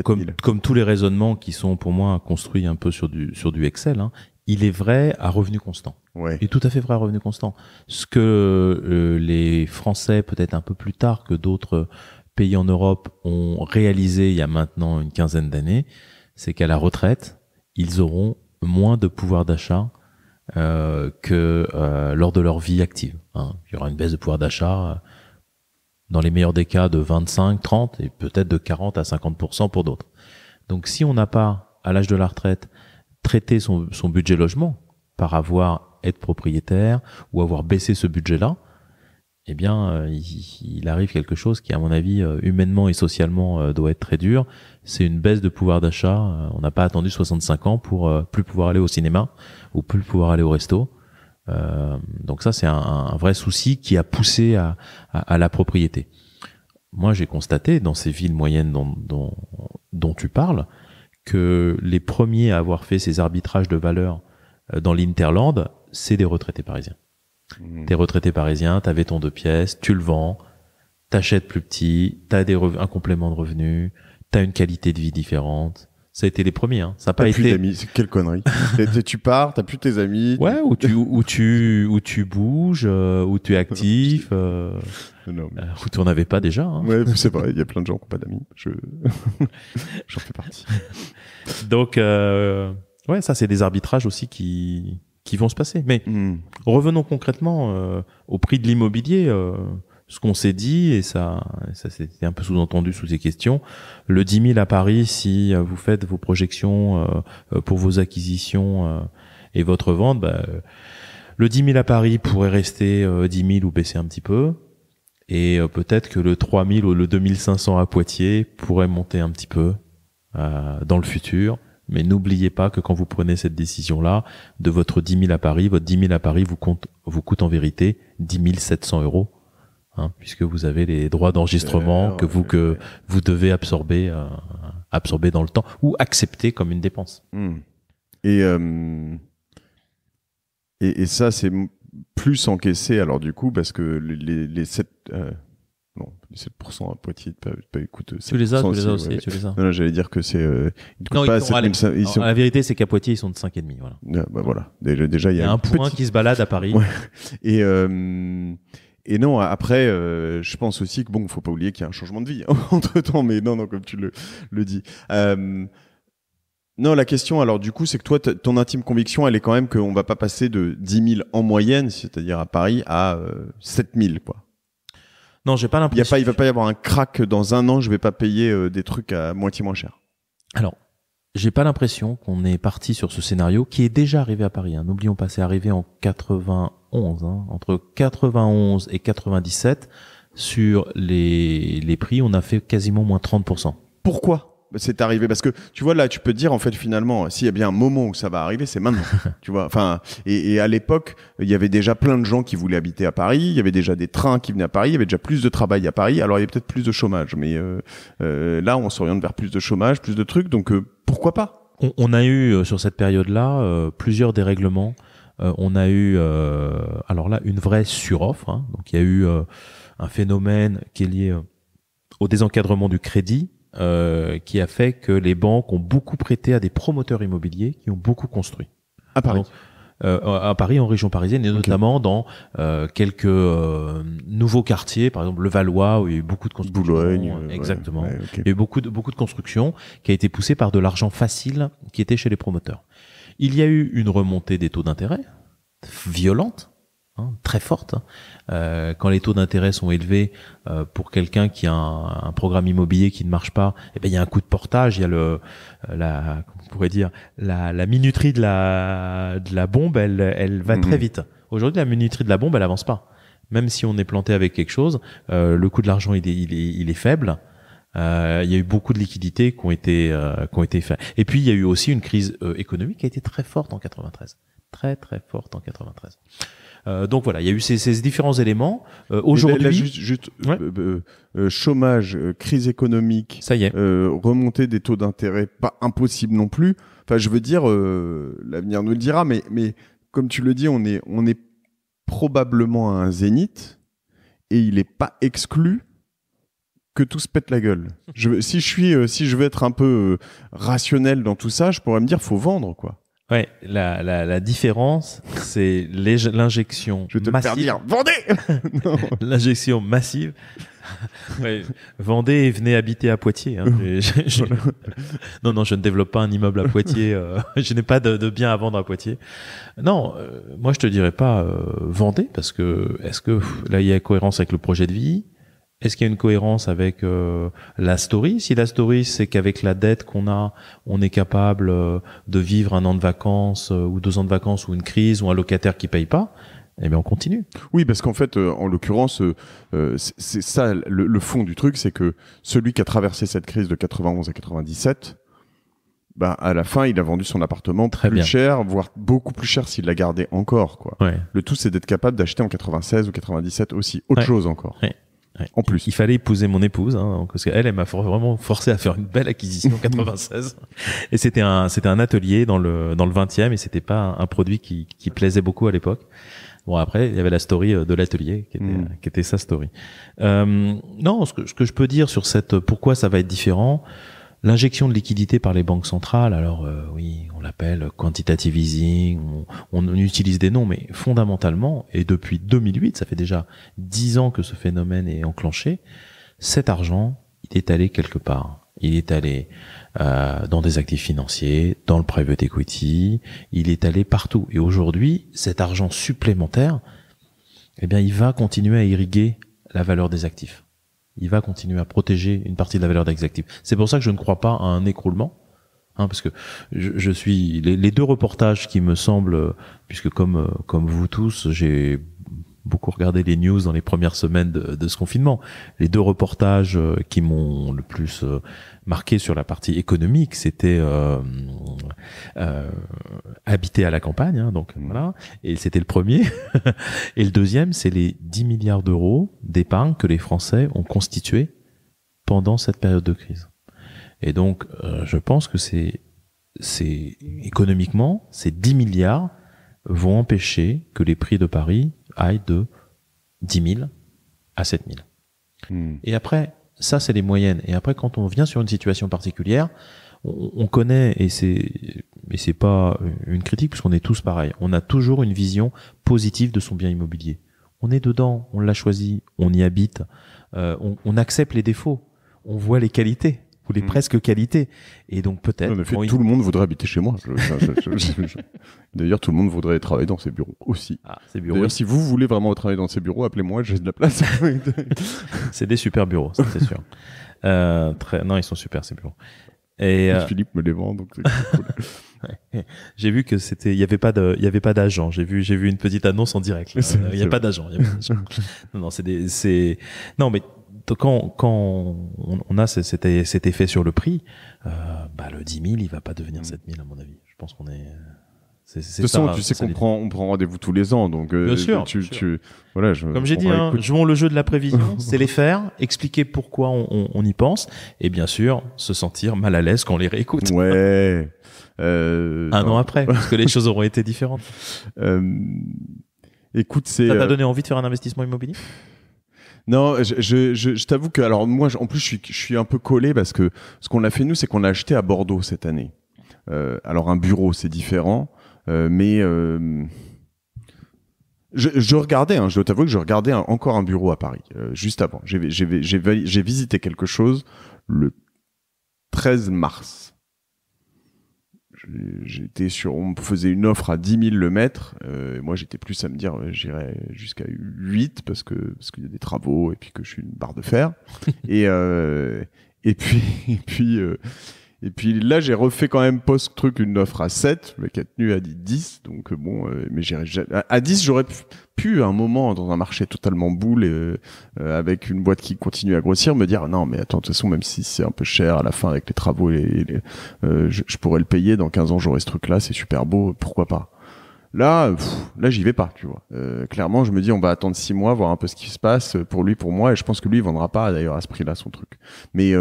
comme tous les raisonnements qui sont pour moi construits un peu sur du Excel, hein, il est vrai à revenu constant. Ouais. Il est tout à fait vrai à revenu constant. Ce que les Français, peut-être un peu plus tard que d'autres pays en Europe, ont réalisé il y a maintenant une quinzaine d'années, c'est qu'à la retraite, ils auront moins de pouvoir d'achat que lors de leur vie active. Hein. Il y aura une baisse de pouvoir d'achat dans les meilleurs des cas de 25, 30 et peut-être de 40 à 50% pour d'autres. Donc si on n'a pas, à l'âge de la retraite, traité son budget logement par être propriétaire ou avoir baissé ce budget-là, eh bien, il arrive quelque chose qui, à mon avis, humainement et socialement, doit être très dur. C'est une baisse de pouvoir d'achat. On n'a pas attendu 65 ans pour plus pouvoir aller au cinéma ou plus pouvoir aller au resto. Donc ça, c'est un vrai souci qui a poussé à la propriété. Moi, j'ai constaté dans ces villes moyennes dont tu parles que les premiers à avoir fait ces arbitrages de valeur dans l'Interland, c'est des retraités parisiens. T'es retraité parisien, t'avais ton 2 pièces, tu le vends, t'achètes plus petit, t'as un complément de revenus, t'as une qualité de vie différente. Ça a été les premiers, hein. Ça a pas été. Plus d'amis, c'est quelle connerie. Tu pars, t'as plus tes amis. Ouais, où tu bouges, où tu es actif, non, mais... où tu en avais pas déjà, hein. Ouais, c'est vrai, il y a plein de gens qui n'ont pas d'amis. J'en fais partie. Donc, ouais, ça, c'est des arbitrages aussi qui vont se passer. Mais revenons concrètement au prix de l'immobilier. Ce qu'on s'est dit, et ça c'était un peu sous-entendu sous ces questions, le 10 000 à Paris, si vous faites vos projections pour vos acquisitions et votre vente, le 10 000 à Paris pourrait rester 10 000 ou baisser un petit peu, et peut-être que le 3 000 ou le 2 500 à Poitiers pourrait monter un petit peu dans le futur. Mais n'oubliez pas que quand vous prenez cette décision-là de votre 10 000 à Paris, votre 10 000 à Paris vous coûte en vérité 10 700 €. Hein, puisque vous avez les droits d'enregistrement que vous devez absorber dans le temps ou accepter comme une dépense. Et ça, c'est plus encaissé, alors du coup, parce que les 7% à Poitiers, écoute, tu les as aussi, ouais. tu les as. Non, j'allais dire que c'est, la vérité, c'est qu'à Poitiers, ils sont de 5,5, voilà. Voilà. Déjà, il y a un point qui se balade à Paris. Ouais. Et non, après, je pense aussi que bon, faut pas oublier qu'il y a un changement de vie entre temps, mais non, comme tu le dis. Non, la question, alors du coup, c'est que toi, ton intime conviction, elle est quand même qu'on va pas passer de 10 000 en moyenne, c'est-à-dire à Paris, à 7 000, quoi. Non, j'ai pas l'impression. Il va pas y avoir un crack dans un an, je vais pas payer des trucs à moitié moins cher. Alors, j'ai pas l'impression qu'on est parti sur ce scénario qui est déjà arrivé à Paris. Hein. N'oublions pas, c'est arrivé en 91. Hein. Entre 91 et 97, sur les prix, on a fait quasiment moins 30%. Pourquoi c'est arrivé? Parce que tu vois, là, tu peux te dire, en fait, finalement, s'il y a bien un moment où ça va arriver, c'est maintenant. Tu vois, enfin, et à l'époque, il y avait déjà plein de gens qui voulaient habiter à Paris, il y avait déjà des trains qui venaient à Paris, il y avait déjà plus de travail à Paris, alors il y a peut-être plus de chômage, mais là, on s'oriente vers plus de chômage, plus de trucs, donc pourquoi pas? On a eu, sur cette période-là, plusieurs dérèglements. On a eu, alors là, une vraie suroffre. Hein. Donc, il y a eu un phénomène qui est lié au désencadrement du crédit, qui a fait que les banques ont beaucoup prêté à des promoteurs immobiliers qui ont beaucoup construit. À Paris. Donc, à Paris, en région parisienne, et notamment dans quelques nouveaux quartiers, par exemple le Valois, où il y a eu beaucoup de constructions. Boulogne. Exactement. Ouais, okay. Il y a eu beaucoup de constructions qui a été poussée par de l'argent facile qui était chez les promoteurs. Il y a eu une remontée des taux d'intérêt violente, hein, très forte. Quand les taux d'intérêt sont élevés, pour quelqu'un qui a un programme immobilier qui ne marche pas, eh ben il y a un coup de portage, il y a on pourrait dire la minuterie de la bombe, elle va très vite. Aujourd'hui, la minuterie de la bombe, elle avance pas. Même si on est planté avec quelque chose, le coût de l'argent il est faible. Il y a eu beaucoup de liquidités qui ont été faites. Et puis il y a eu aussi une crise économique qui a été très forte en 93. très très forte en 93. Donc voilà, il y a eu ces différents éléments. Aujourd'hui, juste chômage, crise économique, ça y est. Remontée des taux d'intérêt, pas impossible non plus. Enfin, je veux dire, l'avenir nous le dira, mais comme tu le dis, on est probablement à un zénith et il n'est pas exclu que tout se pète la gueule. Si je veux être un peu rationnel dans tout ça, je pourrais me dire, faut vendre, quoi. Ouais, la différence, c'est l'injection je vais te massive. Le faire dire, vendez. L'injection massive. Ouais, vendez et venez habiter à Poitiers. Hein. Non, je ne développe pas un immeuble à Poitiers. Je n'ai pas de bien à vendre à Poitiers. Non, moi je te dirais pas vendez, parce que est-ce que là il y a cohérence avec le projet de vie? Est-ce qu'il y a une cohérence avec la story? Si la story, c'est qu'avec la dette qu'on a, on est capable de vivre un an de vacances ou 2 ans de vacances ou une crise ou un locataire qui paye pas, eh bien on continue. Oui, parce qu'en fait, en l'occurrence, c'est ça le fond du truc, c'est que celui qui a traversé cette crise de 91 à 97, bah, à la fin, il a vendu son appartement plus cher, voire beaucoup plus cher s'il l'a gardé encore, quoi. Ouais. Le tout, c'est d'être capable d'acheter en 96 ou 97 aussi autre chose encore. Ouais. Ouais. En plus, il fallait épouser mon épouse, hein, parce qu'elle m'a vraiment forcé à faire une belle acquisition en 96. Et c'était un atelier dans le 20e, et c'était pas un produit qui plaisait beaucoup à l'époque. Bon, après, il y avait la story de l'atelier qui était sa story. Non, ce que je peux dire sur pourquoi ça va être différent, l'injection de liquidité par les banques centrales, alors oui, on l'appelle quantitative easing, on utilise des noms, mais fondamentalement, et depuis 2008, ça fait déjà 10 ans que ce phénomène est enclenché, cet argent, il est allé quelque part. Il est allé dans des actifs financiers, dans le private equity, il est allé partout. Et aujourd'hui, cet argent supplémentaire, eh bien, il va continuer à irriguer la valeur des actifs. Il va continuer à protéger une partie de la valeur des actifs. C'est pour ça que je ne crois pas à un écroulement, hein, parce que je suis les 2 reportages qui me semblent, puisque comme vous tous, j'ai beaucoup regardé les news dans les premières semaines de ce confinement. Les 2 reportages qui m'ont le plus marqué sur la partie économique, c'était habiter à la campagne, hein, donc voilà, et c'était le premier. Et le deuxième, c'est les 10 milliards d'euros d'épargne que les Français ont constitué pendant cette période de crise. Et donc, je pense que c'est économiquement, ces 10 milliards vont empêcher que les prix de Paris aillent de 10 000 à 7 000. Et après, ça, c'est les moyennes. Et après, quand on vient sur une situation particulière, on connaît, et c'est pas une critique, puisqu'on est tous pareils. On a toujours une vision positive de son bien immobilier. On est dedans, on l'a choisi, on y habite, on accepte les défauts, on voit les qualités, ou les presque qualités. Et donc peut-être... En effet, tout le monde voudrait habiter chez moi. D'ailleurs, tout le monde voudrait travailler dans ses bureaux aussi. Ah, ces bureaux. D'ailleurs, si vous voulez vraiment travailler dans ces bureaux, appelez-moi, j'ai de la place. C'est des super bureaux, ça, c'est sûr. Non, ils sont super, ces bureaux. Et Philippe me les vend, donc c'est cool. Ouais. J'ai vu que il y avait pas d'agent. J'ai vu une petite annonce en direct. Il y a pas d'agent. Non, non, mais quand on a cet effet sur le prix, le 10 000, il va pas devenir 7 000 à mon avis. Je pense qu'on est. De toute façon, tu sais qu'on prend rendez-vous tous les ans, donc bien sûr, voilà. Comme j'ai dit, jouons le jeu de la prévision, c'est les faire, expliquer pourquoi on y pense, et bien sûr se sentir mal à l'aise quand on les réécoute. Ouais. Un an après, parce que les choses auront été différentes. Écoute, ça t'a donné envie de faire un investissement immobilier? Non, je t'avoue que alors moi, en plus, je suis un peu collé parce que ce qu'on a fait nous, c'est qu'on a acheté à Bordeaux cette année. Alors un bureau, c'est différent. Mais je regardais, je dois t'avouer que je regardais encore un bureau à Paris juste avant. J'ai visité quelque chose le 13 mars. On me faisait une offre à 10 000 le mètre. Et moi, j'étais plus à me dire, j'irais jusqu'à 8 parce qu'il y a des travaux et puis que je suis une barre de fer. Et puis là, j'ai refait quand même post-truc une offre à 7, mais qui a tenu à 10. Donc bon, mais à 10, j'aurais pu à un moment, dans un marché totalement boule, avec une boîte qui continue à grossir, me dire non, mais attends, de toute façon, même si c'est un peu cher à la fin avec les travaux, je pourrais le payer. Dans 15 ans, j'aurai ce truc-là, c'est super beau, pourquoi pas. Là, j'y vais pas, tu vois. Clairement, je me dis, on va attendre 6 mois, voir un peu ce qui se passe pour lui, pour moi, et je pense que lui, il vendra pas d'ailleurs à ce prix-là son truc. Mais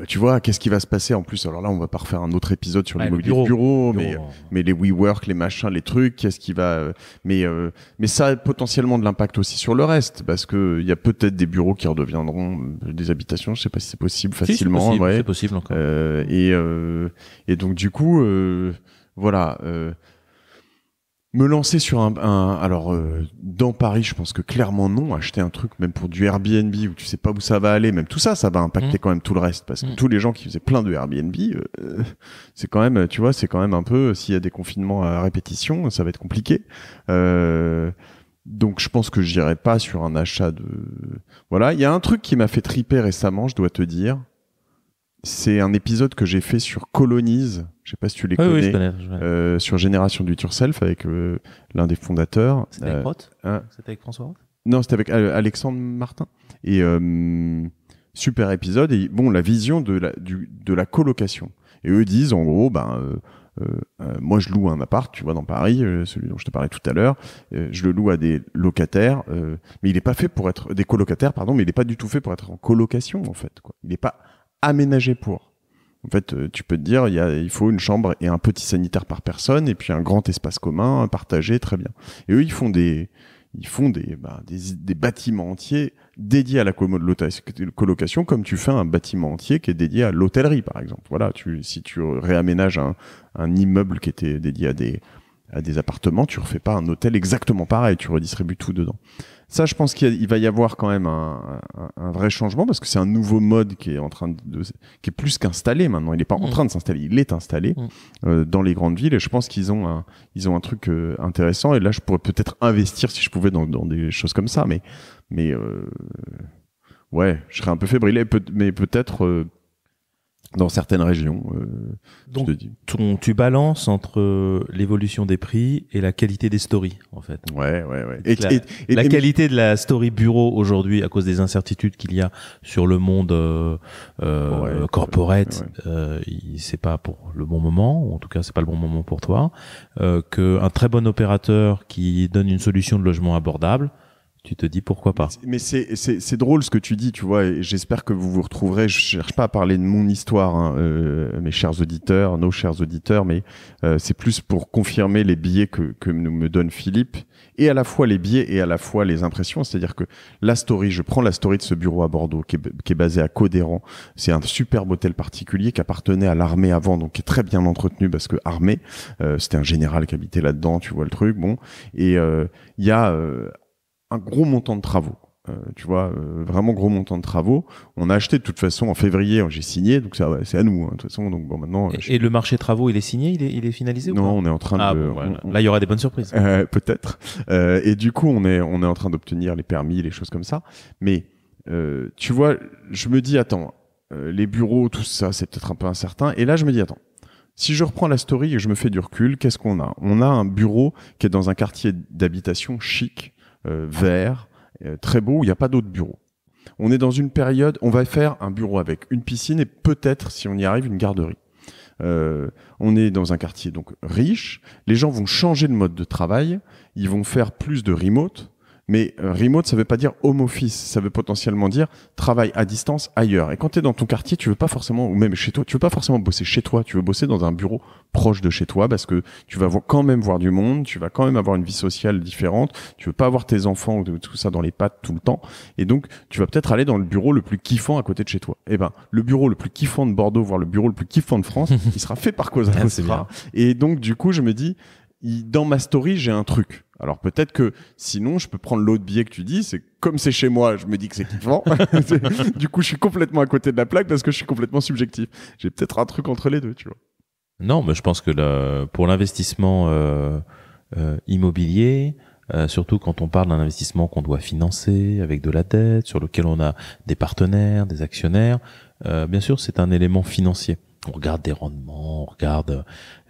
tu vois, qu'est-ce qui va se passer en plus? Alors là, on va pas refaire un autre épisode sur l'immobilier de bureau, mais les WeWork, les machins, les trucs, qu'est-ce qui va, mais ça a potentiellement de l'impact aussi sur le reste, parce que il y a peut-être des bureaux qui redeviendront des habitations. Je sais pas si c'est possible facilement. C'est possible encore. Et donc du coup, voilà. Me lancer sur alors dans Paris, je pense que clairement non. Acheter un truc même pour du Airbnb où tu sais pas où ça va aller, même tout ça, ça va impacter quand même tout le reste, parce que tous les gens qui faisaient plein de Airbnb, c'est quand même, tu vois, c'est quand même un peu, s'il y a des confinements à répétition, ça va être compliqué. Donc je pense que j'irai pas sur un achat de, voilà. Il y a un truc qui m'a fait triper récemment, je dois te dire. C'est un épisode que j'ai fait sur Colonize. Je sais pas si tu les connais. Oui, je connais. Sur Génération Do It Yourself avec l'un des fondateurs. C'était avec Roth C'était avec François Roth Non, c'était avec Alexandre Martin. Et super épisode. Et bon, la vision de la colocation. Et eux disent, en gros, moi je loue un appart, tu vois, dans Paris, celui dont je te parlais tout à l'heure. Je le loue à des locataires, mais il est pas fait pour être des colocataires, pardon, mais il est pas du tout fait pour être en colocation, en fait, quoi. Il est pas aménagé pour. En fait, tu peux te dire, il faut une chambre et un petit sanitaire par personne, et puis un grand espace commun partagé, très bien. Et eux, ils font des bâtiments entiers dédiés à la colocation, comme tu fais un bâtiment entier qui est dédié à l'hôtellerie, par exemple. Voilà, si tu réaménages un immeuble qui était dédié à des appartements, tu refais pas un hôtel exactement pareil, tu redistribues tout dedans. Ça, je pense qu'il va y avoir quand même un vrai changement, parce que c'est un nouveau mode qui est plus qu'installé maintenant. Il est pas en train de s'installer, il est installé dans les grandes villes. Et je pense qu'ils ont un truc intéressant. Et là, je pourrais peut-être investir si je pouvais dans des choses comme ça. Mais ouais, je serais un peu fébrile. Mais peut-être dans certaines régions. Donc, tu balances entre l'évolution des prix et la qualité des stories, en fait. Ouais. La qualité de la story bureau aujourd'hui, à cause des incertitudes qu'il y a sur le monde corporate, c'est pas pour le bon moment, ou en tout cas c'est pas le bon moment pour toi. Qu'un très bon opérateur qui donne une solution de logement abordable, tu te dis pourquoi pas. Mais c'est drôle ce que tu dis, tu vois, et j'espère que vous vous retrouverez. Je cherche pas à parler de mon histoire, hein, mes chers auditeurs, nos chers auditeurs, mais c'est plus pour confirmer les billets que me donne Philippe, et à la fois les billets et à la fois les impressions. C'est-à-dire que je prends la story de ce bureau à Bordeaux qui est basé à Codéran. C'est un superbe hôtel particulier qui appartenait à l'armée avant, donc qui est très bien entretenu, parce que armée, c'était un général qui habitait là-dedans, tu vois le truc, bon. Et il y a un gros montant de travaux, tu vois, vraiment gros montant de travaux. On a acheté de toute façon en février, j'ai signé, donc c'est à nous, hein, de toute façon. Donc bon, maintenant. Et le marché travaux, il est signé, il est finalisé ou pas? Non, on est en train de. Bon, voilà. Là, il y aura des bonnes surprises. Peut-être. Et du coup, on est en train d'obtenir les permis, les choses comme ça. Mais tu vois, je me dis, attends, les bureaux, tout ça, c'est peut-être un peu incertain. Et là, je me dis, attends. Si je reprends la story et je me fais du recul, qu'est-ce qu'on a? On a un bureau qui est dans un quartier d'habitation chic, vert, très beau, où il n'y a pas d'autres bureaux. On est dans une période, on va faire un bureau avec une piscine et peut-être, si on y arrive, une garderie. On est dans un quartier donc riche, les gens vont changer de mode de travail, ils vont faire plus de remote, mais remote, ça veut pas dire home office, ça veut potentiellement dire travail à distance ailleurs. Et quand tu es dans ton quartier, tu veux pas forcément, ou même chez toi, tu veux pas forcément bosser chez toi, tu veux bosser dans un bureau proche de chez toi, parce que tu vas quand même voir du monde, tu vas quand même avoir une vie sociale différente, tu veux pas avoir tes enfants ou tout ça dans les pattes tout le temps, et donc tu vas peut-être aller dans le bureau le plus kiffant à côté de chez toi. Eh ben, le bureau le plus kiffant de Bordeaux, voire le bureau le plus kiffant de France, il sera fait par Cosa Nostra. Et donc du coup, je me dis, dans ma story, j'ai un truc. Alors peut-être que sinon, je peux prendre l'autre biais que tu dis, c'est comme c'est chez moi, je me dis que c'est kiffant. Du coup, je suis complètement à côté de la plaque parce que je suis complètement subjectif. J'ai peut-être un truc entre les deux, tu vois. Non, mais je pense que pour l'investissement immobilier, surtout quand on parle d'un investissement qu'on doit financer avec de la dette, sur lequel on a des partenaires, des actionnaires, bien sûr, c'est un élément financier. On regarde des rendements, on regarde,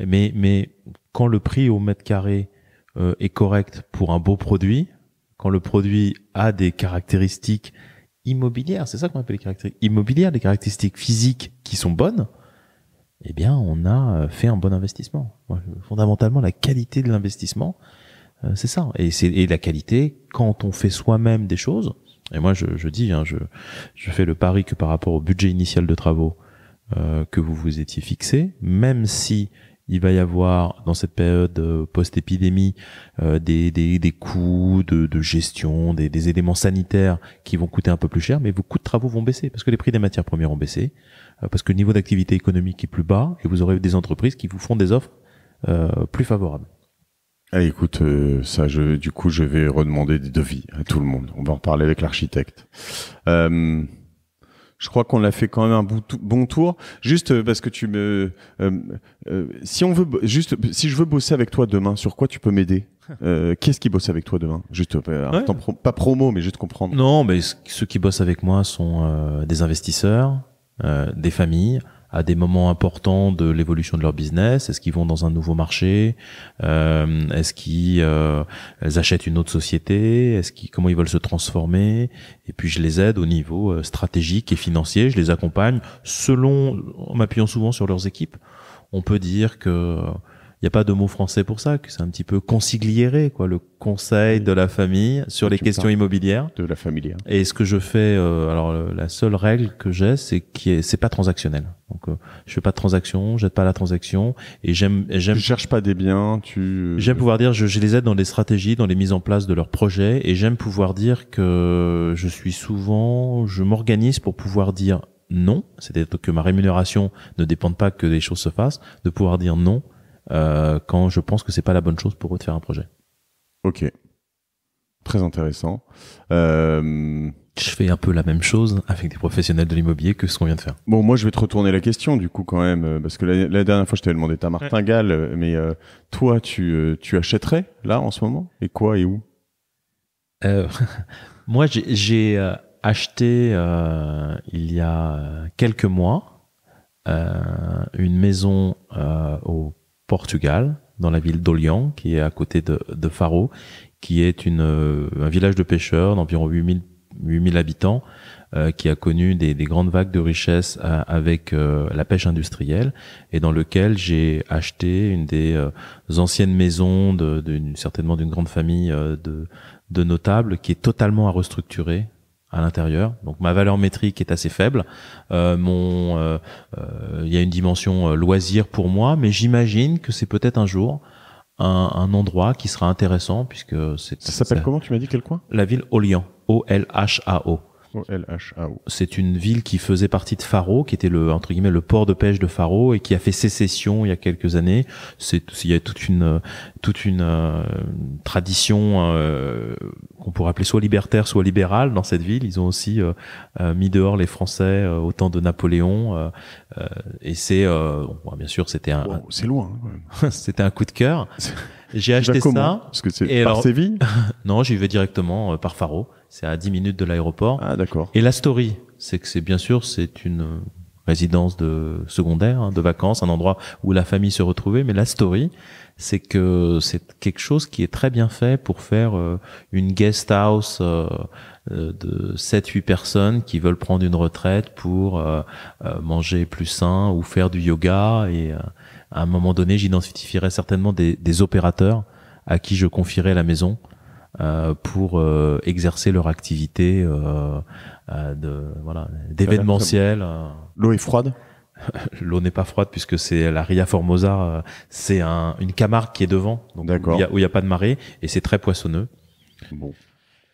mais quand le prix au mètre carré est correct pour un beau produit, quand le produit a des caractéristiques immobilières, c'est ça qu'on appelle les caractéristiques immobilières, des caractéristiques physiques qui sont bonnes, eh bien, on a fait un bon investissement. Fondamentalement, la qualité de l'investissement, c'est ça. Et la qualité, quand on fait soi-même des choses, et moi je dis, je fais le pari que par rapport au budget initial de travaux que vous vous étiez fixé, même si il va y avoir dans cette période post-épidémie des coûts de gestion, des éléments sanitaires qui vont coûter un peu plus cher, mais vos coûts de travaux vont baisser parce que les prix des matières premières ont baissé, parce que le niveau d'activité économique est plus bas et vous aurez des entreprises qui vous font des offres plus favorables. Ah, écoute, du coup, je vais redemander des devis à tout le monde. On va en parler avec l'architecte. Je crois qu'on a fait quand même un bon tour. Juste parce que si je veux bosser avec toi demain, sur quoi tu peux m'aider? Qui est-ce qui bosse avec toi demain? Juste, pas promo, mais juste comprendre. Non, mais ceux qui bossent avec moi sont des investisseurs, des familles, à des moments importants de l'évolution de leur business. Est-ce qu'ils vont dans un nouveau marché? Est-ce qu'ils achètent une autre société? Comment ils veulent se transformer? Et puis je les aide au niveau stratégique et financier. Je les accompagne en m'appuyant souvent sur leurs équipes. On peut dire que il n'y a pas de mot français pour ça, que c'est un petit peu consigliéré, quoi, le conseil de la famille sur les questions immobilières. De la familière. Et ce que je fais, la seule règle que j'ai, c'est pas transactionnel. Donc, je fais pas de transaction, j'aide pas à la transaction, et j'aime. Tu cherches pas des biens, J'aime pouvoir dire, je les aide dans les stratégies, dans les mises en place de leurs projets, et j'aime pouvoir dire que je m'organise pour pouvoir dire non, c'est-à-dire que ma rémunération ne dépende pas que les choses se fassent, de pouvoir dire non. Quand je pense que c'est pas la bonne chose pour eux de faire un projet. Ok, très intéressant. Je fais un peu la même chose avec des professionnels de l'immobilier que ce qu'on vient de faire. Bon, moi je vais te retourner la question du coup quand même, parce que la dernière fois je t'avais demandé ta martingale, mais toi tu achèterais là en ce moment? Et quoi et où? Moi j'ai acheté il y a quelques mois une maison au Portugal, dans la ville d'Olian, qui est à côté de Faro, qui est un village de pêcheurs d'environ 8000 habitants, qui a connu des grandes vagues de richesse avec la pêche industrielle, et dans lequel j'ai acheté une des anciennes maisons certainement d'une grande famille de notables, qui est totalement à restructurer à l'intérieur. Donc ma valeur métrique est assez faible. Il y a une dimension loisir pour moi, mais j'imagine que c'est peut-être un jour un endroit qui sera intéressant, puisque ça s'appelle comment, tu m'as dit, quel coin? La ville Olian, Olhao. Olhao. C'est une ville qui faisait partie de Faro, qui était entre guillemets le port de pêche de Faro, et qui a fait sécession il y a quelques années. Il y a toute une tradition qu'on pourrait appeler soit libertaire, soit libérale dans cette ville. Ils ont aussi mis dehors les Français au temps de Napoléon, et c'est bien sûr c'était c'est loin. Hein, c'était un coup de cœur. J'ai acheté ça. Parce que c'est par Séville? Non, j'y vais directement par Faro. C'est à 10 minutes de l'aéroport. Ah, d'accord. Et la story, c'est que c'est une résidence secondaire, de vacances, un endroit où la famille se retrouvait. Mais la story, c'est que c'est quelque chose qui est très bien fait pour faire une guest house de 7-8 personnes qui veulent prendre une retraite pour manger plus sain ou faire du yoga. Et à un moment donné, j'identifierai certainement des opérateurs à qui je confierai la maison pour exercer leur activité d'événementiel. L'eau est froide? L'eau n'est pas froide puisque c'est la Ria Formosa, c'est une Camargue qui est devant, donc où il y a pas de marée, et c'est très poissonneux. Bon.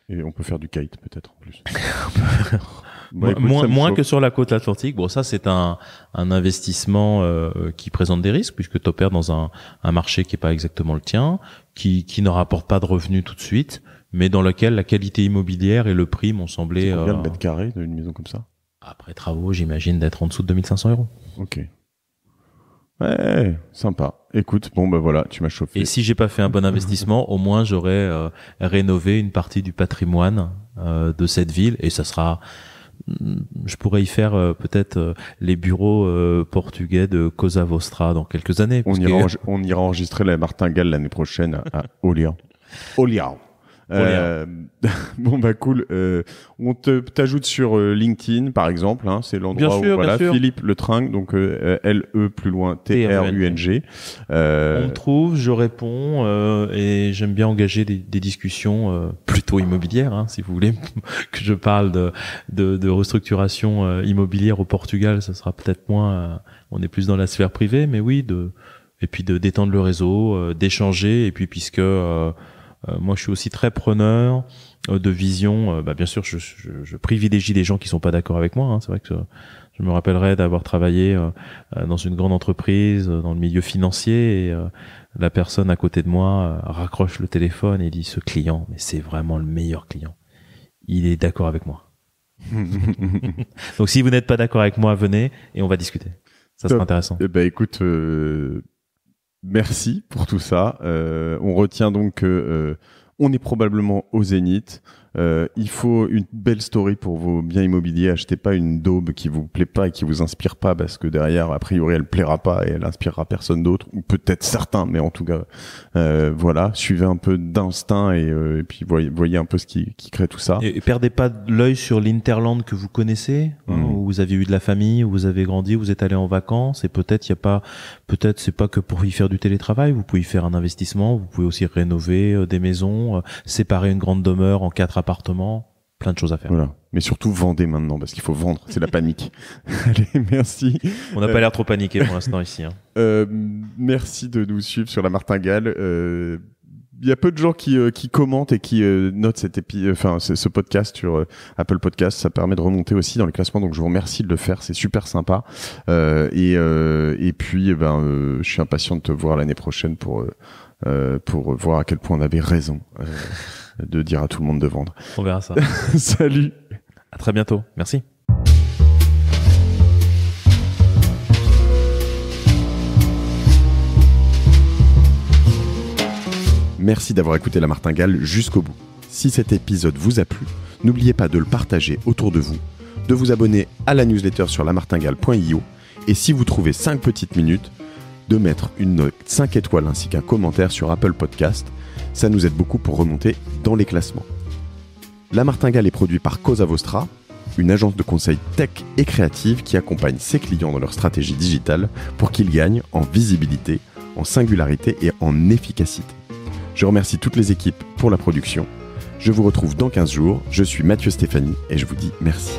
Et on peut faire du kite peut-être en plus. Moins que sur la côte atlantique. Bon, ça c'est un investissement qui présente des risques, puisque tu opères dans un marché qui est pas exactement le tien, qui ne rapporte pas de revenus tout de suite, mais dans lequel la qualité immobilière et le prix m'ont semblé. C'est combien de mètres carrés d'une maison comme ça? Après travaux, j'imagine d'être en dessous de 2500 €. Ok. Ouais, sympa. Écoute, bon ben voilà, tu m'as chauffé. Et si j'ai pas fait un bon investissement, au moins j'aurais rénové une partie du patrimoine de cette ville, et ça sera. Je pourrais y faire peut-être les bureaux portugais de Cosa Vostra dans quelques années. On ira enregistrer la martingale l'année prochaine à Olian. Bon bah cool. On t'ajoute sur LinkedIn par exemple. Hein, c'est l'endroit bien sûr, où voilà, bien sûr. Philippe Le Trung, donc L-E plus loin T-R-U-N-G. On me trouve, je réponds et j'aime bien engager des discussions plutôt immobilières, hein, si vous voulez que je parle de restructuration immobilière au Portugal. Ça sera peut-être moins. On est plus dans la sphère privée, mais oui, et puis de d'étendre le réseau, d'échanger, et puis puisque moi je suis aussi très preneur de vision, bien sûr je privilégie les gens qui sont pas d'accord avec moi, hein. C'est vrai que je me rappellerai d'avoir travaillé dans une grande entreprise dans le milieu financier, et la personne à côté de moi raccroche le téléphone et dit: ce client, mais c'est vraiment le meilleur client, il est d'accord avec moi. Donc si vous n'êtes pas d'accord avec moi, venez et on va discuter, ça sera intéressant. Eh ben écoute, merci pour tout ça. On retient donc que on est probablement au zénith. Il faut une belle story pour vos biens immobiliers. Achetez pas une daube qui vous plaît pas et qui vous inspire pas, parce que derrière, a priori, elle plaira pas et elle inspirera personne d'autre, ou peut-être certains, mais en tout cas, voilà, suivez un peu d'instinct et puis voyez un peu ce qui crée tout ça. Et perdez pas l'œil sur l'Interland que vous connaissez, hein, où vous avez eu de la famille, où vous avez grandi, où vous êtes allé en vacances, et peut-être c'est pas que pour y faire du télétravail. Vous pouvez y faire un investissement, vous pouvez aussi rénover des maisons, séparer une grande demeure en 4 appartements, plein de choses à faire. Voilà. Mais surtout, vendez maintenant, parce qu'il faut vendre. C'est la panique. Allez, merci. On n'a pas l'air trop paniqué pour l'instant ici, hein. Merci de nous suivre sur La Martingale. Il y a peu de gens qui commentent et qui notent ce podcast sur Apple Podcast. Ça permet de remonter aussi dans les classements, donc je vous remercie de le faire, c'est super sympa. Et puis, je suis impatient de te voir l'année prochaine pour voir à quel point on avait raison de dire à tout le monde de vendre. On verra ça. Salut. À très bientôt. Merci. Merci d'avoir écouté La Martingale jusqu'au bout. Si cet épisode vous a plu, n'oubliez pas de le partager autour de vous, de vous abonner à la newsletter sur lamartingale.io, et si vous trouvez 5 petites minutes, de mettre une note 5 étoiles ainsi qu'un commentaire sur Apple Podcast. Ça nous aide beaucoup pour remonter dans les classements. La Martingale est produit par Cosa Vostra, une agence de conseil tech et créative qui accompagne ses clients dans leur stratégie digitale pour qu'ils gagnent en visibilité, en singularité et en efficacité. Je remercie toutes les équipes pour la production. Je vous retrouve dans 15 jours. Je suis Mathieu Stéphanie et je vous dis merci.